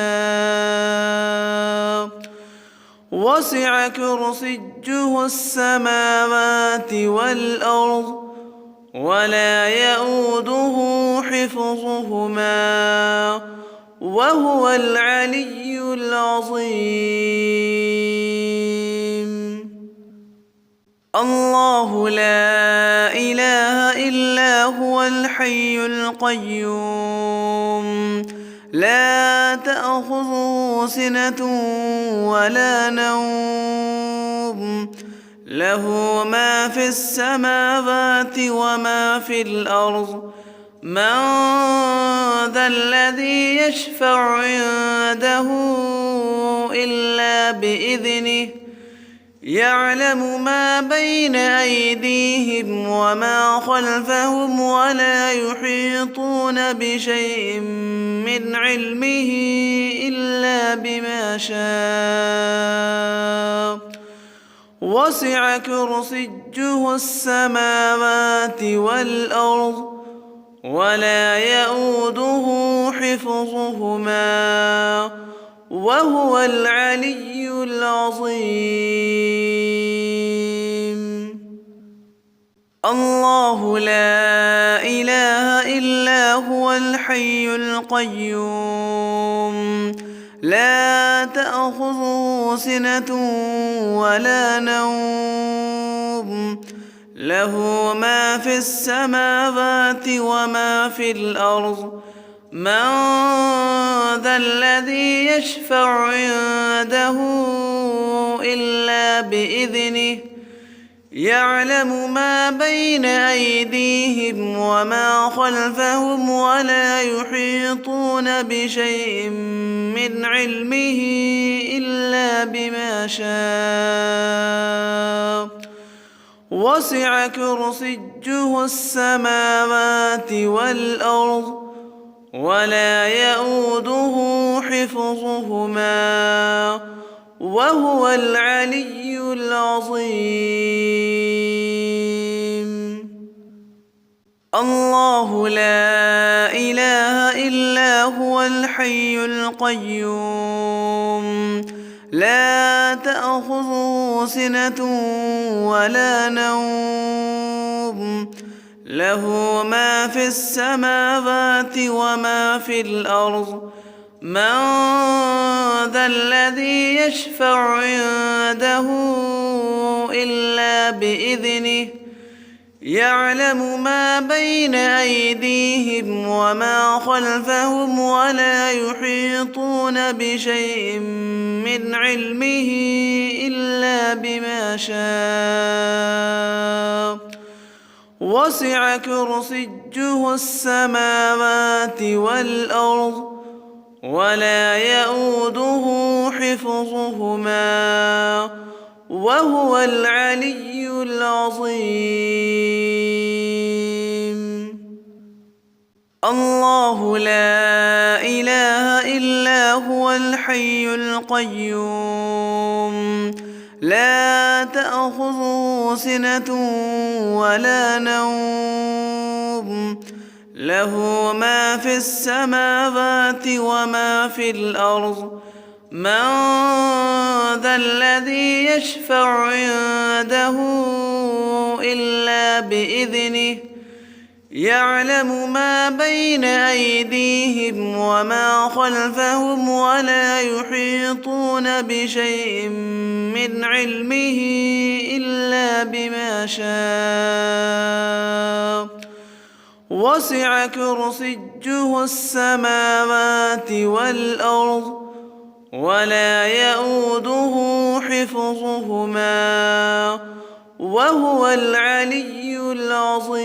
وسع كرسيه السماوات والأرض ولا يؤوده حفظهما وهو العلي العظيم. الله لا إله إلا هو الحي القيوم لا تأخذه سنة ولا نوم له ما في السماوات وما في الأرض من ذا الذي يشفع عنده إلا بإذنه يعلم ما بين أيديهم وما خلفهم ولا يحيطون بشيء من علمه إلا بما شاء وسع كرسيه السماوات والأرض ولا يؤوده حفظهما وهو العلي العظيم. الله لا إله إلا هو الحي القيوم لا تأخذه سنة ولا نوم له ما في السماوات وما في الأرض من ذا الذي يشفع عنده إلا بإذنه يعلم ما بين أيديهم وما خلفهم ولا يحيطون بشيء من علمه إلا بما شاء وسع كرسيه السماوات والأرض ولا يؤوده حفظهما وهو العلي العظيم. الله لا إله إلا هو الحي القيوم لا تأخذه سنة ولا نوم له ما في السماوات وما في الأرض من ذا الذي يشفع عنده إلا بإذنه يعلم ما بين أيديهم وما خلفهم ولا يحيطون بشيء من علمه إلا بما شاء وسع كرسيه السماوات والأرض ولا يؤوده حفظهما وهو العلي العظيم. الله لا إله إلا هو الحي القيوم لا تأخذه سنة ولا نوم له ما في السماوات وما في الأرض من ذا الذي يشفع عنده إلا بإذنه يعلم ما بين أيديهم وما خلفهم ولا يحيطون بشيء من علمه إلا بما شاء وسع كرسيه السماوات والأرض ولا يئوده حفظهما وهو العلي العظيم.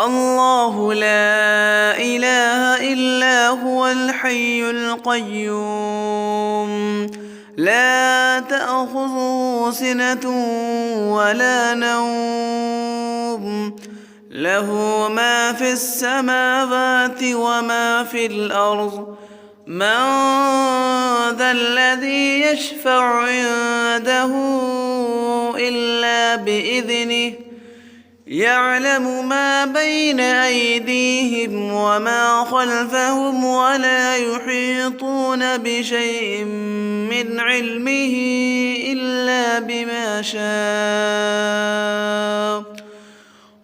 الله لا إله إلا هو الحي القيوم لا تأخذه سنة ولا نوم له ما في السماوات وما في الأرض من ذا الذي يشفع عنده إلا بإذنه يعلم ما بين أيديهم وما خلفهم ولا يحيطون بشيء من علمه إلا بما شاء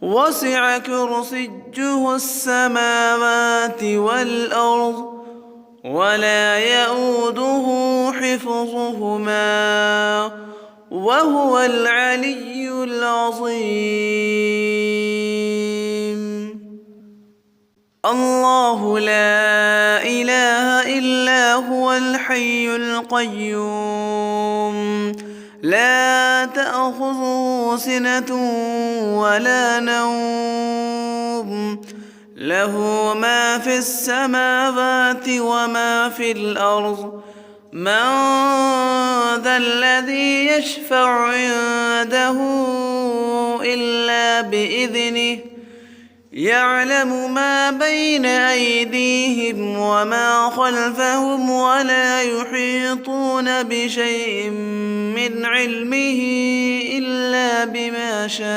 وسع كرسيه السماوات والأرض ولا يئوده حفظهما وهو العلي العظيم. الله لا إله إلا هو الحي القيوم لا تأخذه سنة ولا نوم له ما في السماوات وما في الأرض من ذا الذي يشفع عنده إلا بإذنه يعلم ما بين أيديهم وما خلفهم ولا يحيطون بشيء من علمه إلا بما شاء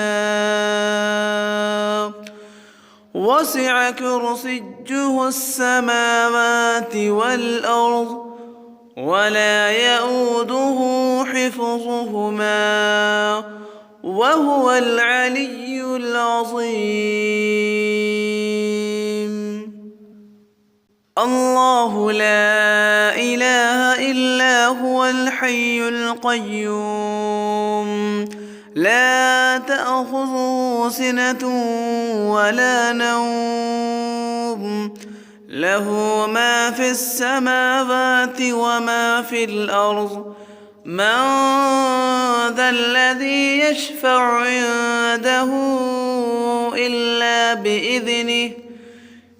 وسع كرسيه السماوات والأرض ولا يئوده حفظهما وهو العلي العظيم. الله لا إله إلا هو الحي القيوم لا تأخذه سنة ولا نوم له ما في السماوات وما في الأرض من ذا الذي يشفع عنده إلا بإذنه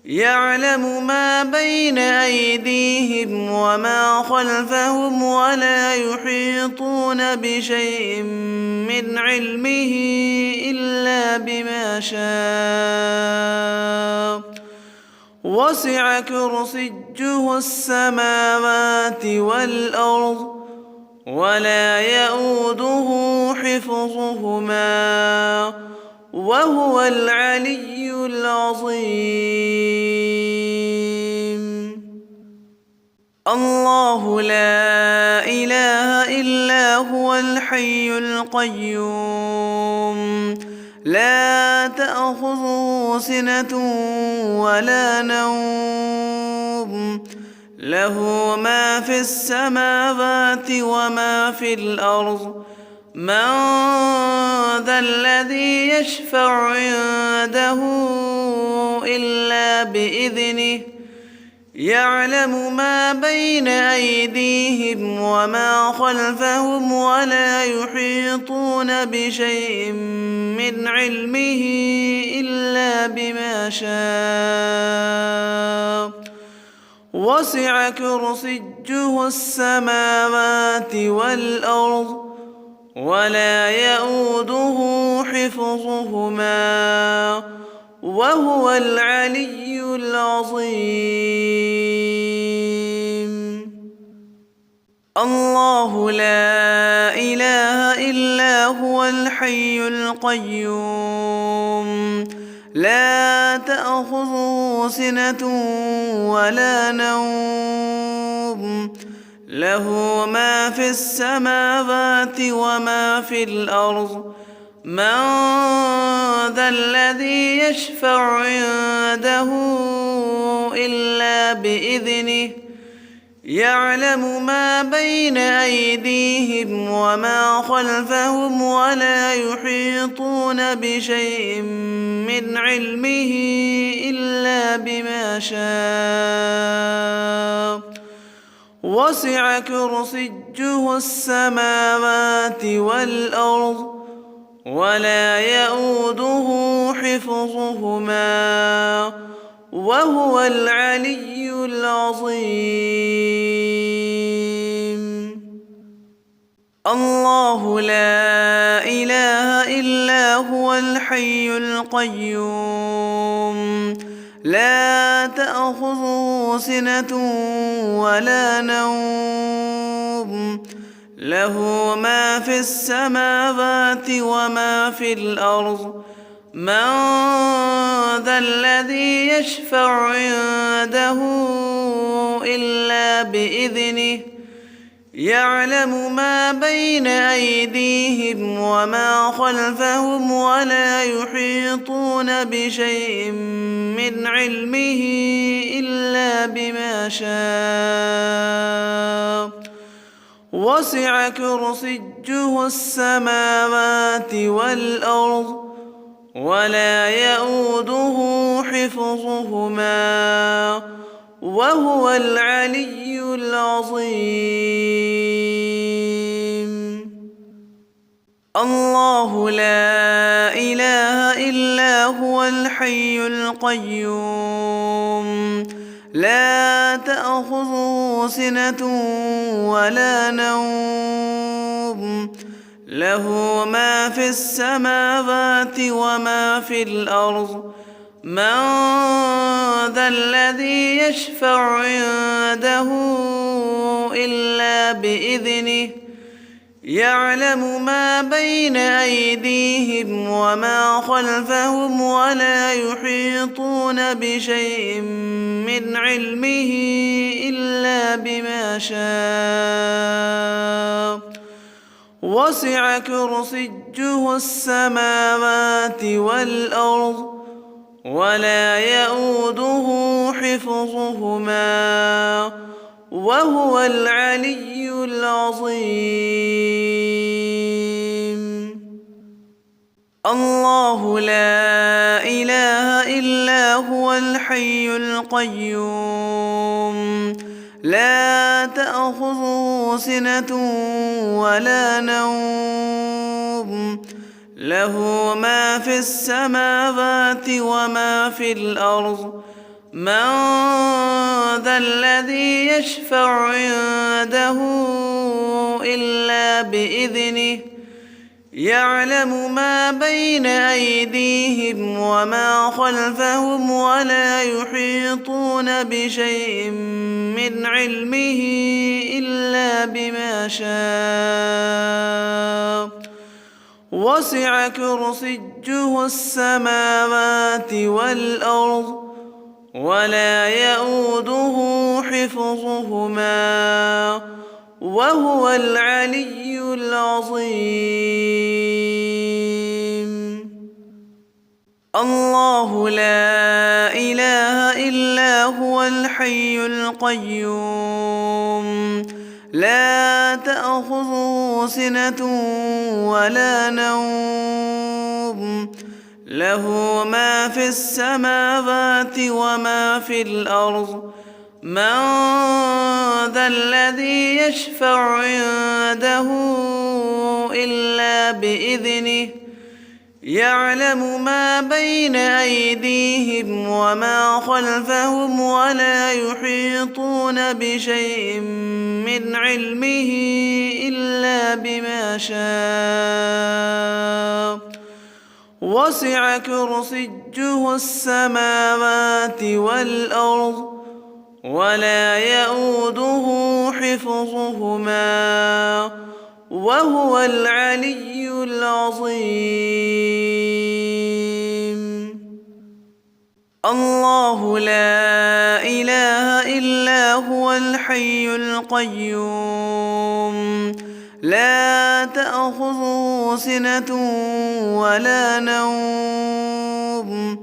يعلم ما بين أيديهم وما خلفهم ولا يحيطون بشيء من علمه إلا بما شاء وسع كرسيه السماوات والأرض ولا يئوده حفظهما وهو العلي العظيم. الله لا إله إلا هو الحي القيوم لا تأخذه سنة ولا نوم له ما في السماوات وما في الأرض من ذا الذي يشفع عنده إلا بإذنه يعلم ما بين أيديهم وما خلفهم ولا يحيطون بشيء من علمه إلا بما شاء وسع كرسيه السماوات والأرض ولا يئوده حفظهما وهو العلي العظيم. الله لا إله إلا هو الحي القيوم لا تأخذه سنة ولا نوم له ما في السماوات وما في الأرض من ذا الذي يشفع عنده إلا بإذنه يعلم ما بين أيديهم وما خلفهم ولا يحيطون بشيء من علمه إلا بما شاء وسع كرسيه السماوات والأرض ولا يئوده حفظهما وهو العلي العظيم. الله لا إله إلا هو الحي القيوم لا تأخذه سنة ولا نوم له ما في السماوات وما في الأرض من ذا الذي يشفع عنده إلا بإذنه يعلم ما بين أيديهم وما خلفهم ولا يحيطون بشيء من علمه إلا بما شاء وسع كرسيه السماوات والأرض ولا يئوده حفظهما وهو العلي العظيم. الله لا إله إلا هو الحي القيوم لا تأخذه سنة ولا نوم له ما في السماوات وما في الأرض من ذا الذي يشفع عنده إلا بإذنه يعلم ما بين أيديهم وما خلفهم ولا يحيطون بشيء من علمه إلا بما شاء وسع كرسيه السماوات والأرض ولا يئوده حفظهما وهو العلي العظيم. الله لا إله إلا هو الحي القيوم لا تأخذه سنة ولا نوم له ما في السماوات وما في الأرض من ذا الذي يشفع عنده إلا بإذنه يعلم ما بين أيديهم وما خلفهم ولا يحيطون بشيء من علمه إلا بما شاء وسع كرسيه السماوات والأرض ولا يئوده حفظهما وهو العلي العظيم. الله لا إله إلا هو الحي القيوم لا تأخذه سنة ولا نوم له ما في السماوات وما في الأرض من ذا الذي يشفع عنده إلا بإذنه يعلم ما بين أيديهم وما خلفهم ولا يحيطون بشيء من علمه إلا بما شاء وسع كرسيه السماوات والأرض ولا يئوده حفظهما وهو العلي العظيم. الله لا إله إلا هو الحي القيوم لا تأخذه سنة ولا نوم،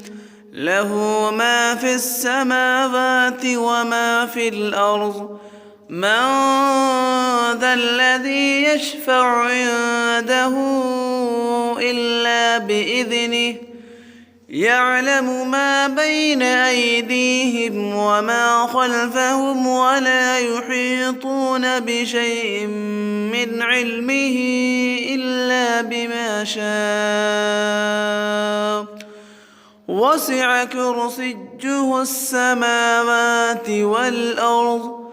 له ما في السماوات وما في الأرض. من ذا الذي يشفع عنده إلا بإذنه، يعلم ما بين أيديهم وما خلفهم، ولا يحيطون بشيء من علمه إلا بما شاء. وسع كرسيه السماوات والأرض،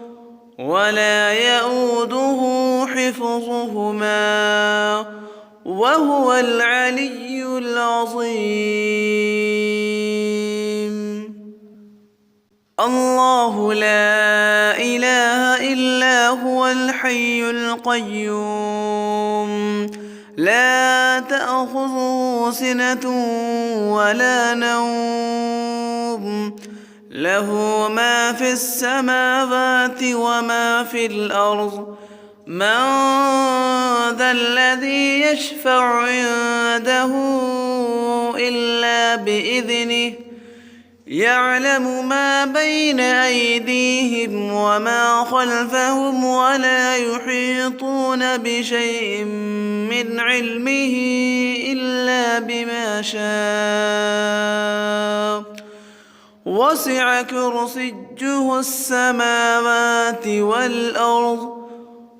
ولا يئوده حفظهما، وهو العلي العظيم. الله لا إله إلا هو الحي القيوم، لا تأخذه سنة ولا نوم، له ما في السماوات وما في الأرض. من ذا الذي يشفع عنده إلا بإذنه، يعلم ما بين أيديهم وما خلفهم، ولا يحيطون بشيء من علمه إلا بما شاء. وسع كرسيه السماوات والأرض،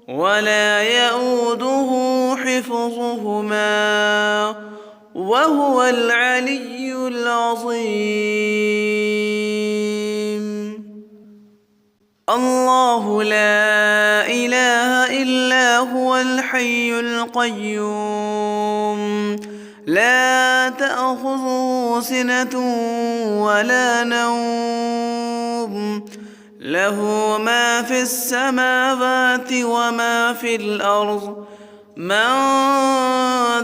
ولا يئوده حفظهما، وهو العلي العظيم. الله لا إله إلا هو الحي القيوم، لا تأخذه سنة ولا نوم، له ما في السماوات وما في الأرض. من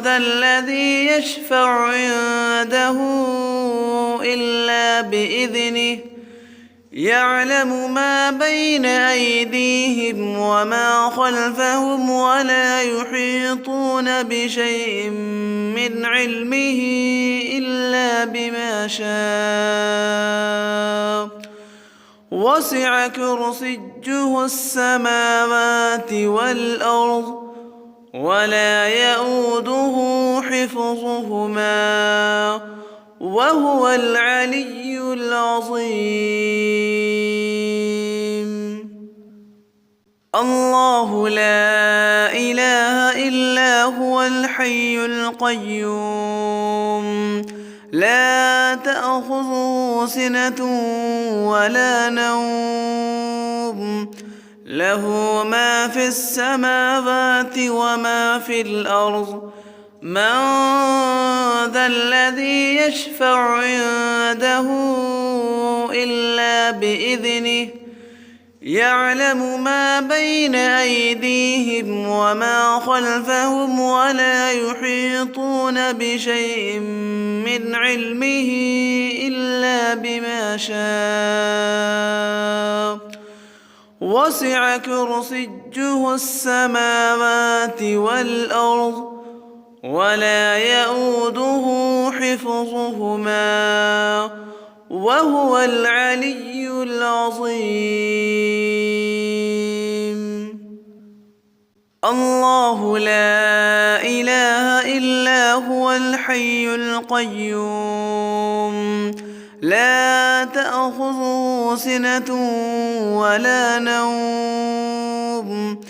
ذا الذي يشفع عنده إلا بإذنه، يعلم ما بين أيديهم وما خلفهم، ولا يحيطون بشيء من علمه إلا بما شاء. وسع كرسيه السماوات والأرض، ولا يئوده حفظهما، وهو العلي العظيم. الله لا إله إلا هو الحي القيوم، لا تأخذه سنة ولا نوم، له ما في السماوات وما في الأرض. من ذا الذي يشفع عنده إلا بإذنه، يعلم ما بين أيديهم وما خلفهم، ولا يحيطون بشيء من علمه إلا بما شاء. وسع كرسيه السماوات والأرض، ولا يئوده حفظهما، وهو العلي العظيم. الله لا إله إلا هو الحي القيوم، لا تأخذه سنة ولا نوم،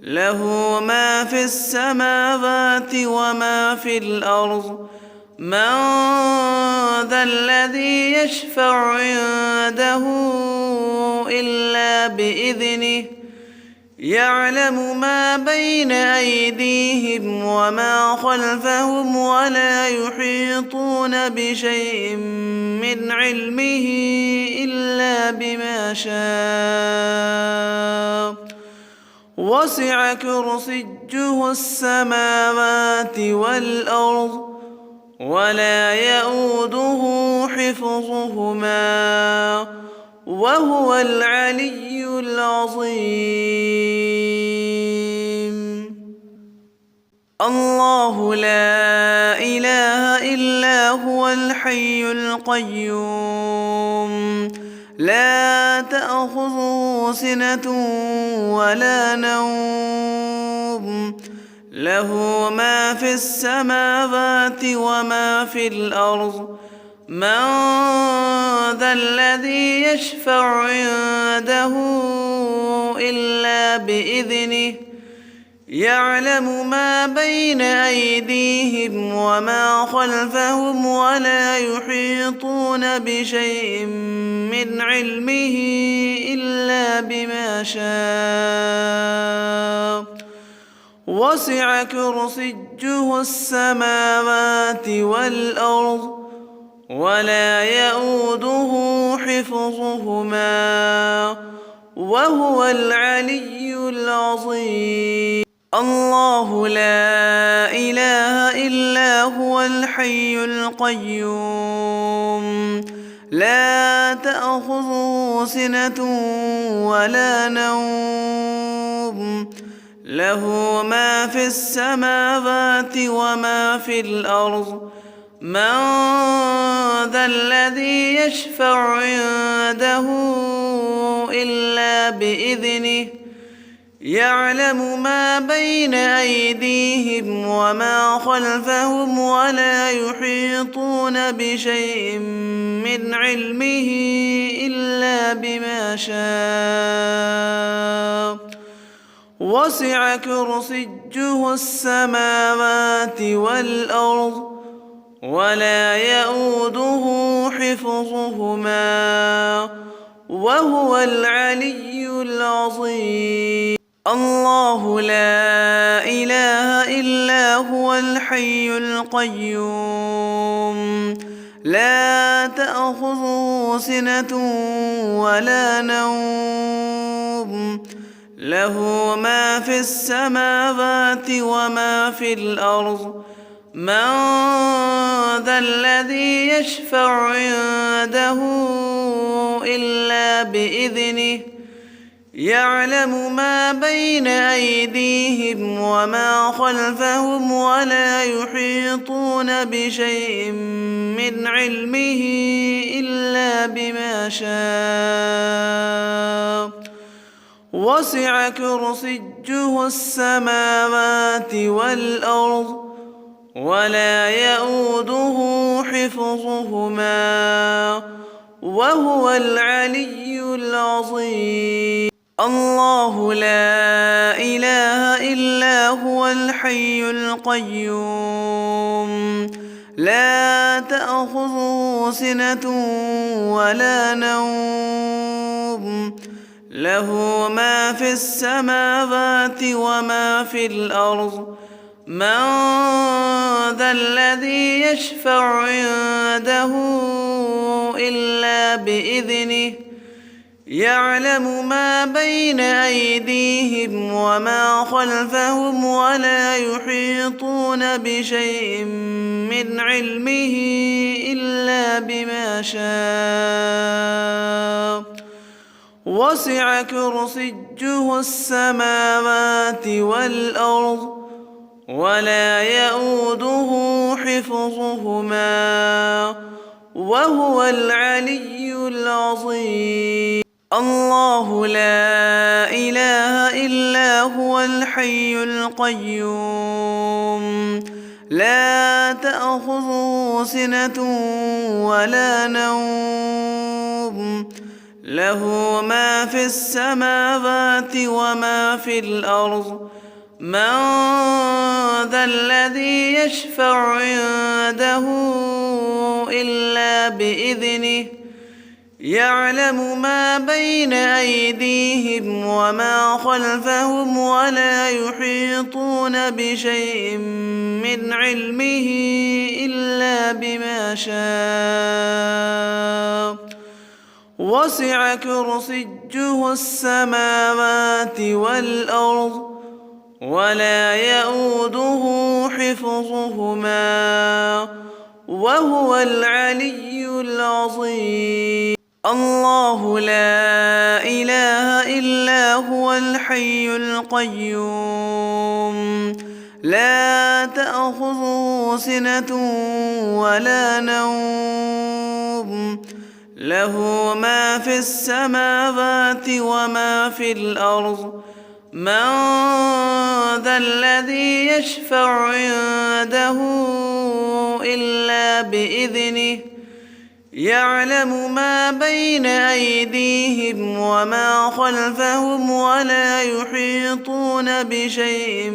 له ما في السماوات وما في الأرض. من ذا الذي يشفع عنده إلا بإذنه، يعلم ما بين أيديهم وما خلفهم، ولا يحيطون بشيء من علمه إلا بما شاء. وسع كرسيه السماوات والأرض، ولا يئوده حفظهما، وهو العلي العظيم. الحي القيوم لا تأخذه سنة ولا نوم له ما في السماوات وما في الأرض من ذا الذي يشفع عنده إلا بإذنه يعلم ما بين أيديهم وما خلفهم ولا يحيطون بشيء من علمه إلا بما شاء وسع كرسيه السماوات والأرض ولا يؤوده حفظهما وهو العلي العظيم الله لا إله إلا هو الحي القيوم لا تأخذه سنة ولا نوم له ما في السماوات وما في الأرض من ذا الذي يشفع عنده إلا بإذنه يعلم ما بين أيديهم وما خلفهم ولا يحيطون بشيء من علمه إلا بما شاء وسع كرسيه السماوات والأرض ولا يؤوده حفظهما وهو العلي العظيم الله لا إله إلا هو الحي القيوم لا تأخذه سنة ولا نوم له ما في السماوات وما في الأرض من ذا الذي يشفع عنده إلا بإذنه يعلم ما بين أيديهم وما خلفهم ولا يحيطون بشيء من علمه إلا بما شاء وسع كرسيه السماوات والأرض ولا يؤوده حفظهما وهو العلي العظيم الله لا إله إلا هو الحي القيوم لا تأخذه سنة ولا نوم له ما في السماوات وما في الأرض من ذا الذي يشفع عنده إلا بإذنه يعلم ما بين أيديهم وما خلفهم ولا يحيطون بشيء من علمه إلا بما شاء وسع كرسيه السماوات والأرض ولا يؤوده حفظهما وهو العلي العظيم الله لا إله إلا هو الحي القيوم لا تأخذه سنة ولا نوم له ما في السماوات وما في الأرض من ذا الذي يشفع عنده إلا بإذنه يعلم ما بين أيديهم وما خلفهم ولا يحيطون بشيء من علمه إلا بما شاء وسع كرسيه السماوات والأرض ولا يؤوده حفظهما وهو العلي العظيم الله لا إله إلا هو الحي القيوم لا تأخذه سنة ولا نوم له ما في السماوات وما في الأرض من ذا الذي يشفع عنده إلا بإذنه يعلم ما بين أيديهم وما خلفهم ولا يحيطون بشيء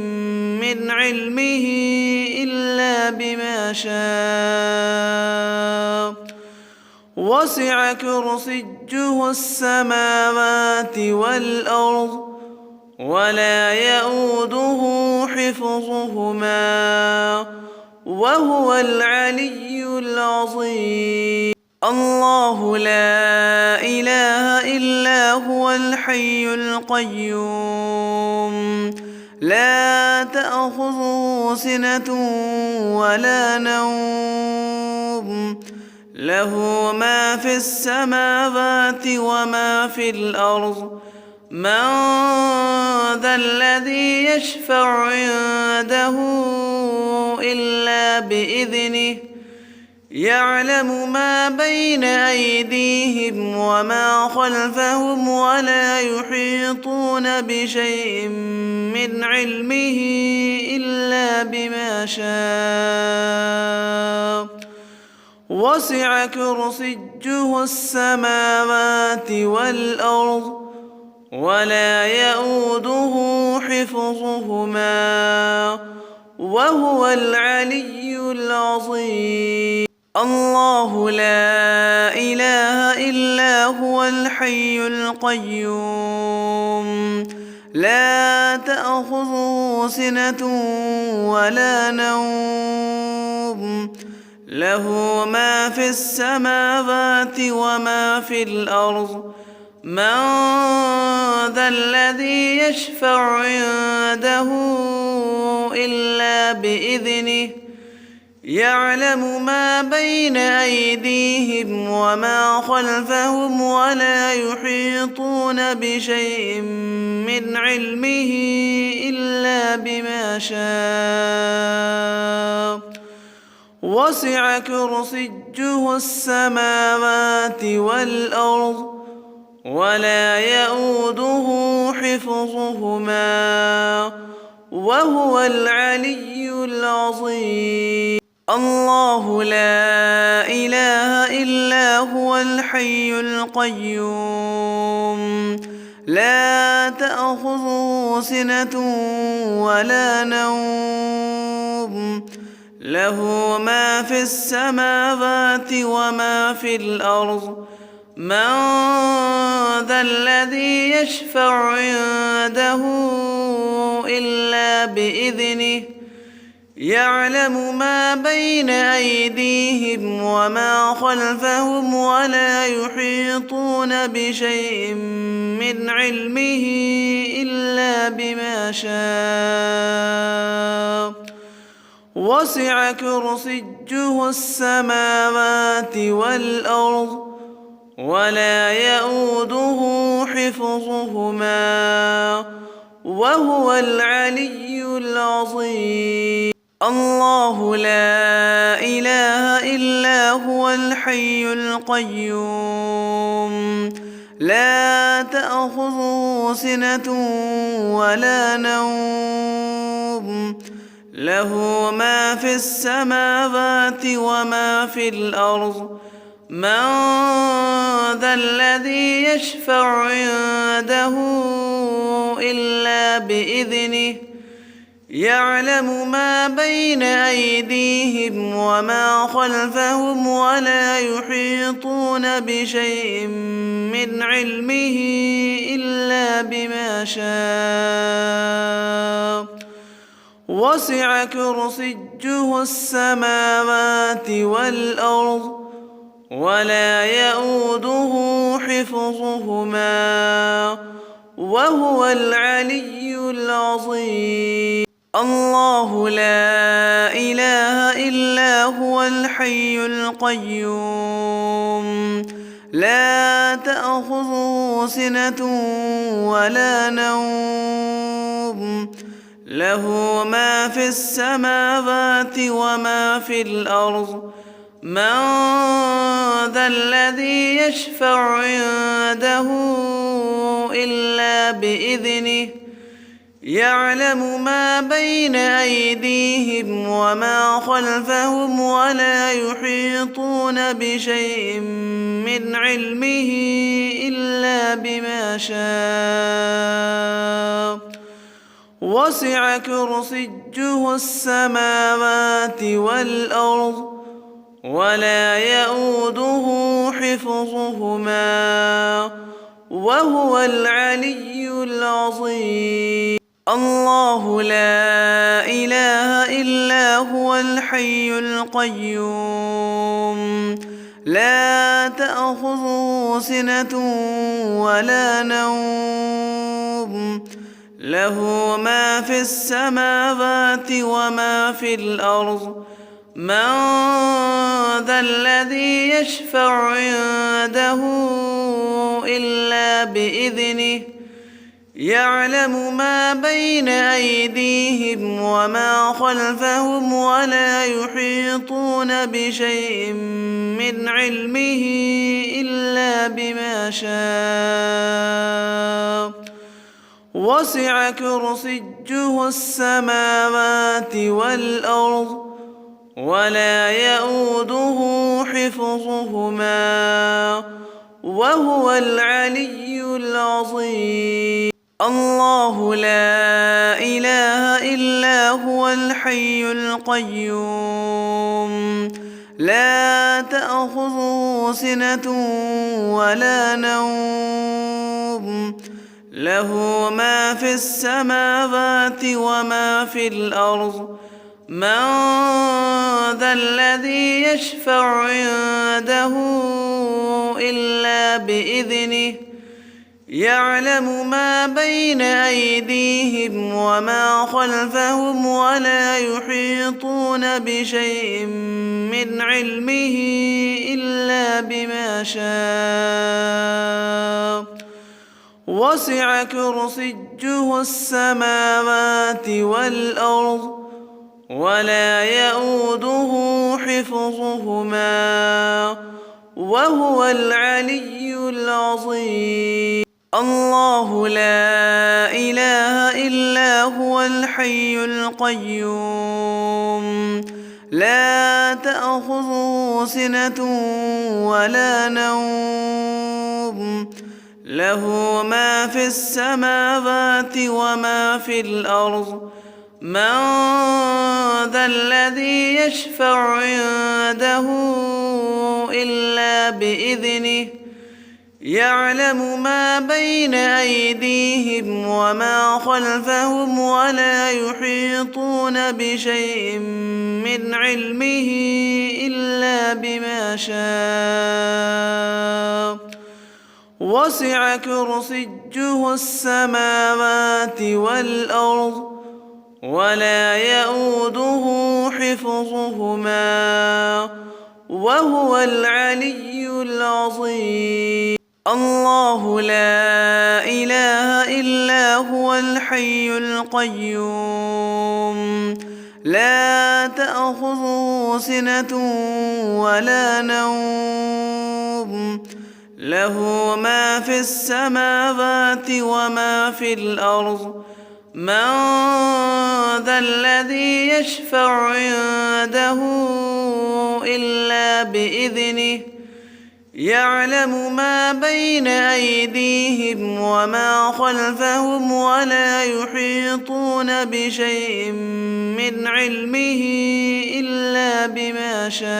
من علمه إلا بما شاء وسع كرسيه السماوات والأرض ولا يئوده حفظهما وهو العلي العظيم الله لا إله إلا هو الحي القيوم لا تأخذه سنة ولا نوم له ما في السماوات وما في الأرض من ذا الذي يشفع عنده إلا بإذنه يعلم ما بين أيديهم وما خلفهم ولا يحيطون بشيء من علمه إلا بما شاء وسع كرسيه السماوات والأرض ولا يئوده حفظهما وهو العلي العظيم الله لا إله إلا هو الحي القيوم لا تأخذه سنة ولا نوم له ما في السماوات وما في الأرض من ذا الذي يشفع عنده إلا بإذنه يعلم ما بين أيديهم وما خلفهم ولا يحيطون بشيء من علمه إلا بما شاء وسع كرسيه السماوات والأرض ولا يئوده حفظهما وهو العلي العظيم الله لا إله إلا هو الحي القيوم لا تأخذه سنة ولا نوم له ما في السماوات وما في الأرض من ذا الذي يشفع عنده إلا بإذنه يعلم ما بين أيديهم وما خلفهم ولا يحيطون بشيء من علمه إلا بما شاء وسع كرسيه السماوات والأرض ولا يئوده حفظهما وهو العلي العظيم الله لا إله إلا هو الحي القيوم لا تأخذه سنة ولا نوم له ما في السماوات وما في الأرض من ذا الذي يشفع عنده إلا بإذنه يعلم ما بين أيديهم وما خلفهم ولا يحيطون بشيء من علمه إلا بما شاء وسع كرسيه السماوات والأرض ولا يئوده حفظهما وهو العلي العظيم الله لا إله إلا هو الحي القيوم لا تأخذه سنة ولا نوم له ما في السماوات وما في الأرض من ذا الذي يشفع عنده إلا بإذنه يعلم ما بين أيديهم وما خلفهم ولا يحيطون بشيء من علمه إلا بما شاء وسع كرسيه السماوات والأرض ولا يئوده حفظهما وهو العلي العظيم الله لا إله إلا هو الحي القيوم لا تأخذه سنة ولا نوم له ما في السماوات وما في الأرض من ذا الذي يشفع عنده إلا بإذنه يعلم ما بين أيديهم وما خلفهم ولا يحيطون بشيء من علمه إلا بما شاء وسع كرسيه السماوات والأرض ولا يئوده حفظهما وهو العلي العظيم الله لا إله إلا هو الحي القيوم لا تأخذه سنة ولا نوم له ما في السماوات وما في الأرض من ذا الذي يشفع عنده إلا بإذنه يعلم ما بين أيديهم وما خلفهم ولا يحيطون بشيء من علمه إلا بما شاء وسع كرسيه السماوات والأرض ولا يئوده حفظهما وهو العلي العظيم الله لا إله إلا هو الحي القيوم لا تأخذه سنة ولا نوم له ما في السماوات وما في الأرض من ذا الذي يشفع عنده إلا بإذنه يعلم ما بين أيديهم وما خلفهم ولا يحيطون بشيء من علمه إلا بما شاء وسع كرسيه السماوات والأرض ولا يئوده حفظهما وهو العلي العظيم الله لا إله إلا هو الحي القيوم لا تأخذه سنة ولا نوم له ما في السماوات وما في الأرض من ذا الذي يشفع عنده إلا بإذنه يعلم ما بين أيديهم وما خلفهم ولا يحيطون بشيء من علمه إلا بما شاء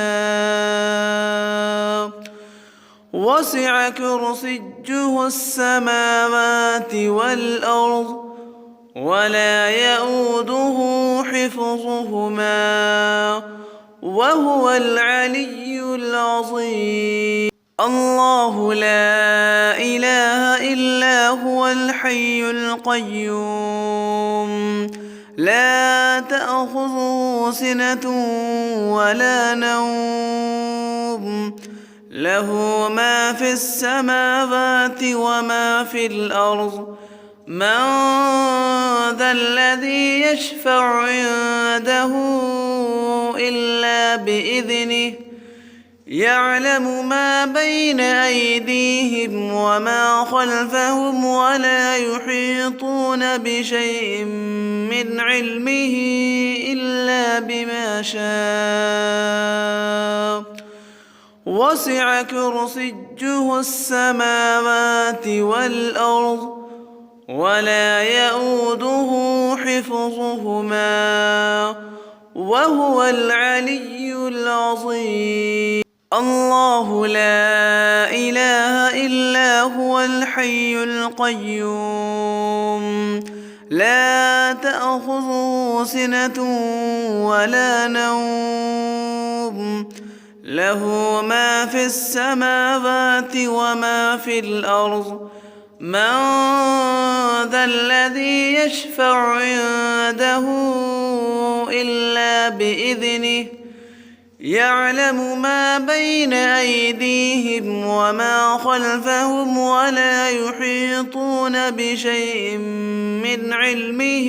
وسع كرسيه السماوات والأرض ولا يئوده حفظهما وهو العلي العظيم الله لا إله إلا هو الحي القيوم لا تأخذه سنة ولا نوم له ما في السماوات وما في الأرض من ذا ذا الذي يشفع عنده إلا بإذنه يعلم ما بين أيديهم وما خلفهم ولا يحيطون بشيء من علمه إلا بما شاء وسع كرسيه السماوات والأرض ولا يئوده حفظهما وهو العلي العظيم الله لا إله إلا هو الحي القيوم لا تأخذه سنة ولا نوم له ما في السماوات وما في الأرض من ذا الذي يشفع عنده إلا بإذنه يعلم ما بين أيديهم وما خلفهم ولا يحيطون بشيء من علمه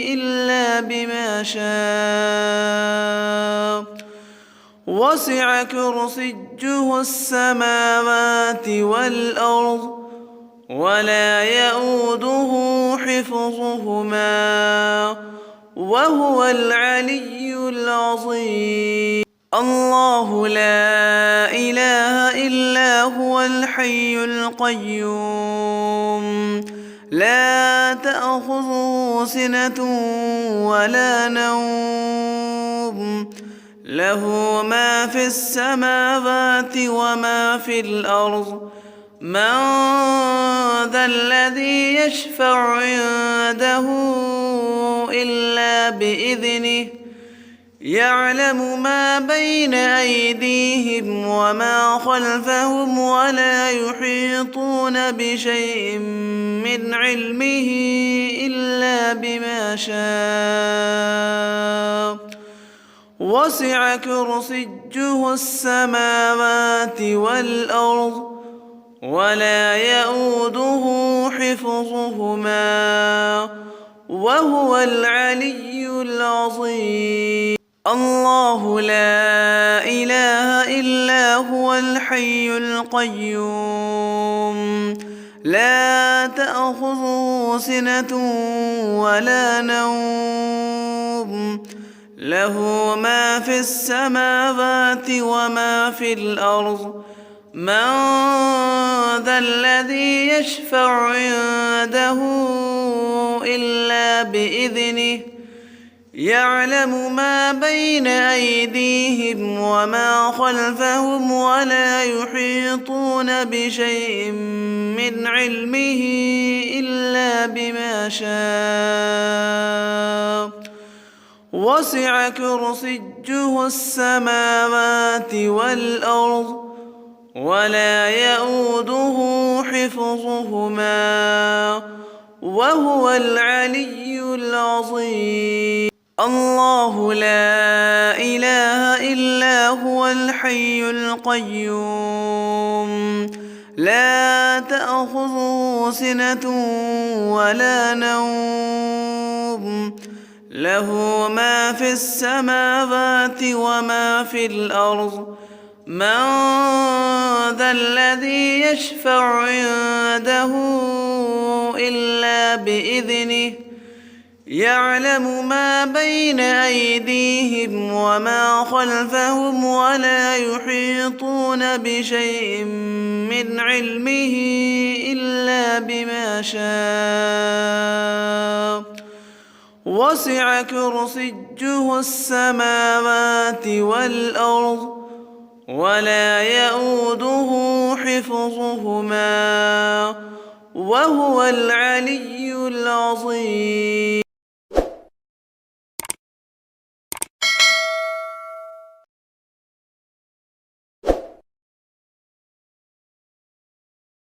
إلا بما شاء وسع كرسيه السماوات والأرض ولا يئوده حفظهما وهو العلي العظيم الله لا إله إلا هو الحي القيوم لا تأخذه سنة ولا نوم له ما في السماوات وما في الأرض من ذا الذي يشفع عنده إلا بإذنه يعلم ما بين أيديهم وما خلفهم ولا يحيطون بشيء من علمه إلا بما شاء وسع كرسيه السماوات والأرض ولا يئوده حفظهما وهو العلي العظيم الله لا إله إلا هو الحي القيوم لا تأخذه سنة ولا نوم له ما في السماوات وما في الأرض من ذا الذي يشفع عنده إلا بإذنه يعلم ما بين أيديهم وما خلفهم ولا يحيطون بشيء من علمه إلا بما شاء وسع كرسيه السماوات والأرض ولا يئوده حفظهما وهو العلي العظيم الله لا إله إلا هو الحي القيوم لا تأخذه سنة ولا نوم له ما في السماوات وما في الأرض من ذا الذي يشفع عنده إلا بإذنه يعلم ما بين أيديهم وما خلفهم ولا يحيطون بشيء من علمه إلا بما شاء وسع كرسيه السماوات والأرض ولا يئوده حفظهما وهو العلي العظيم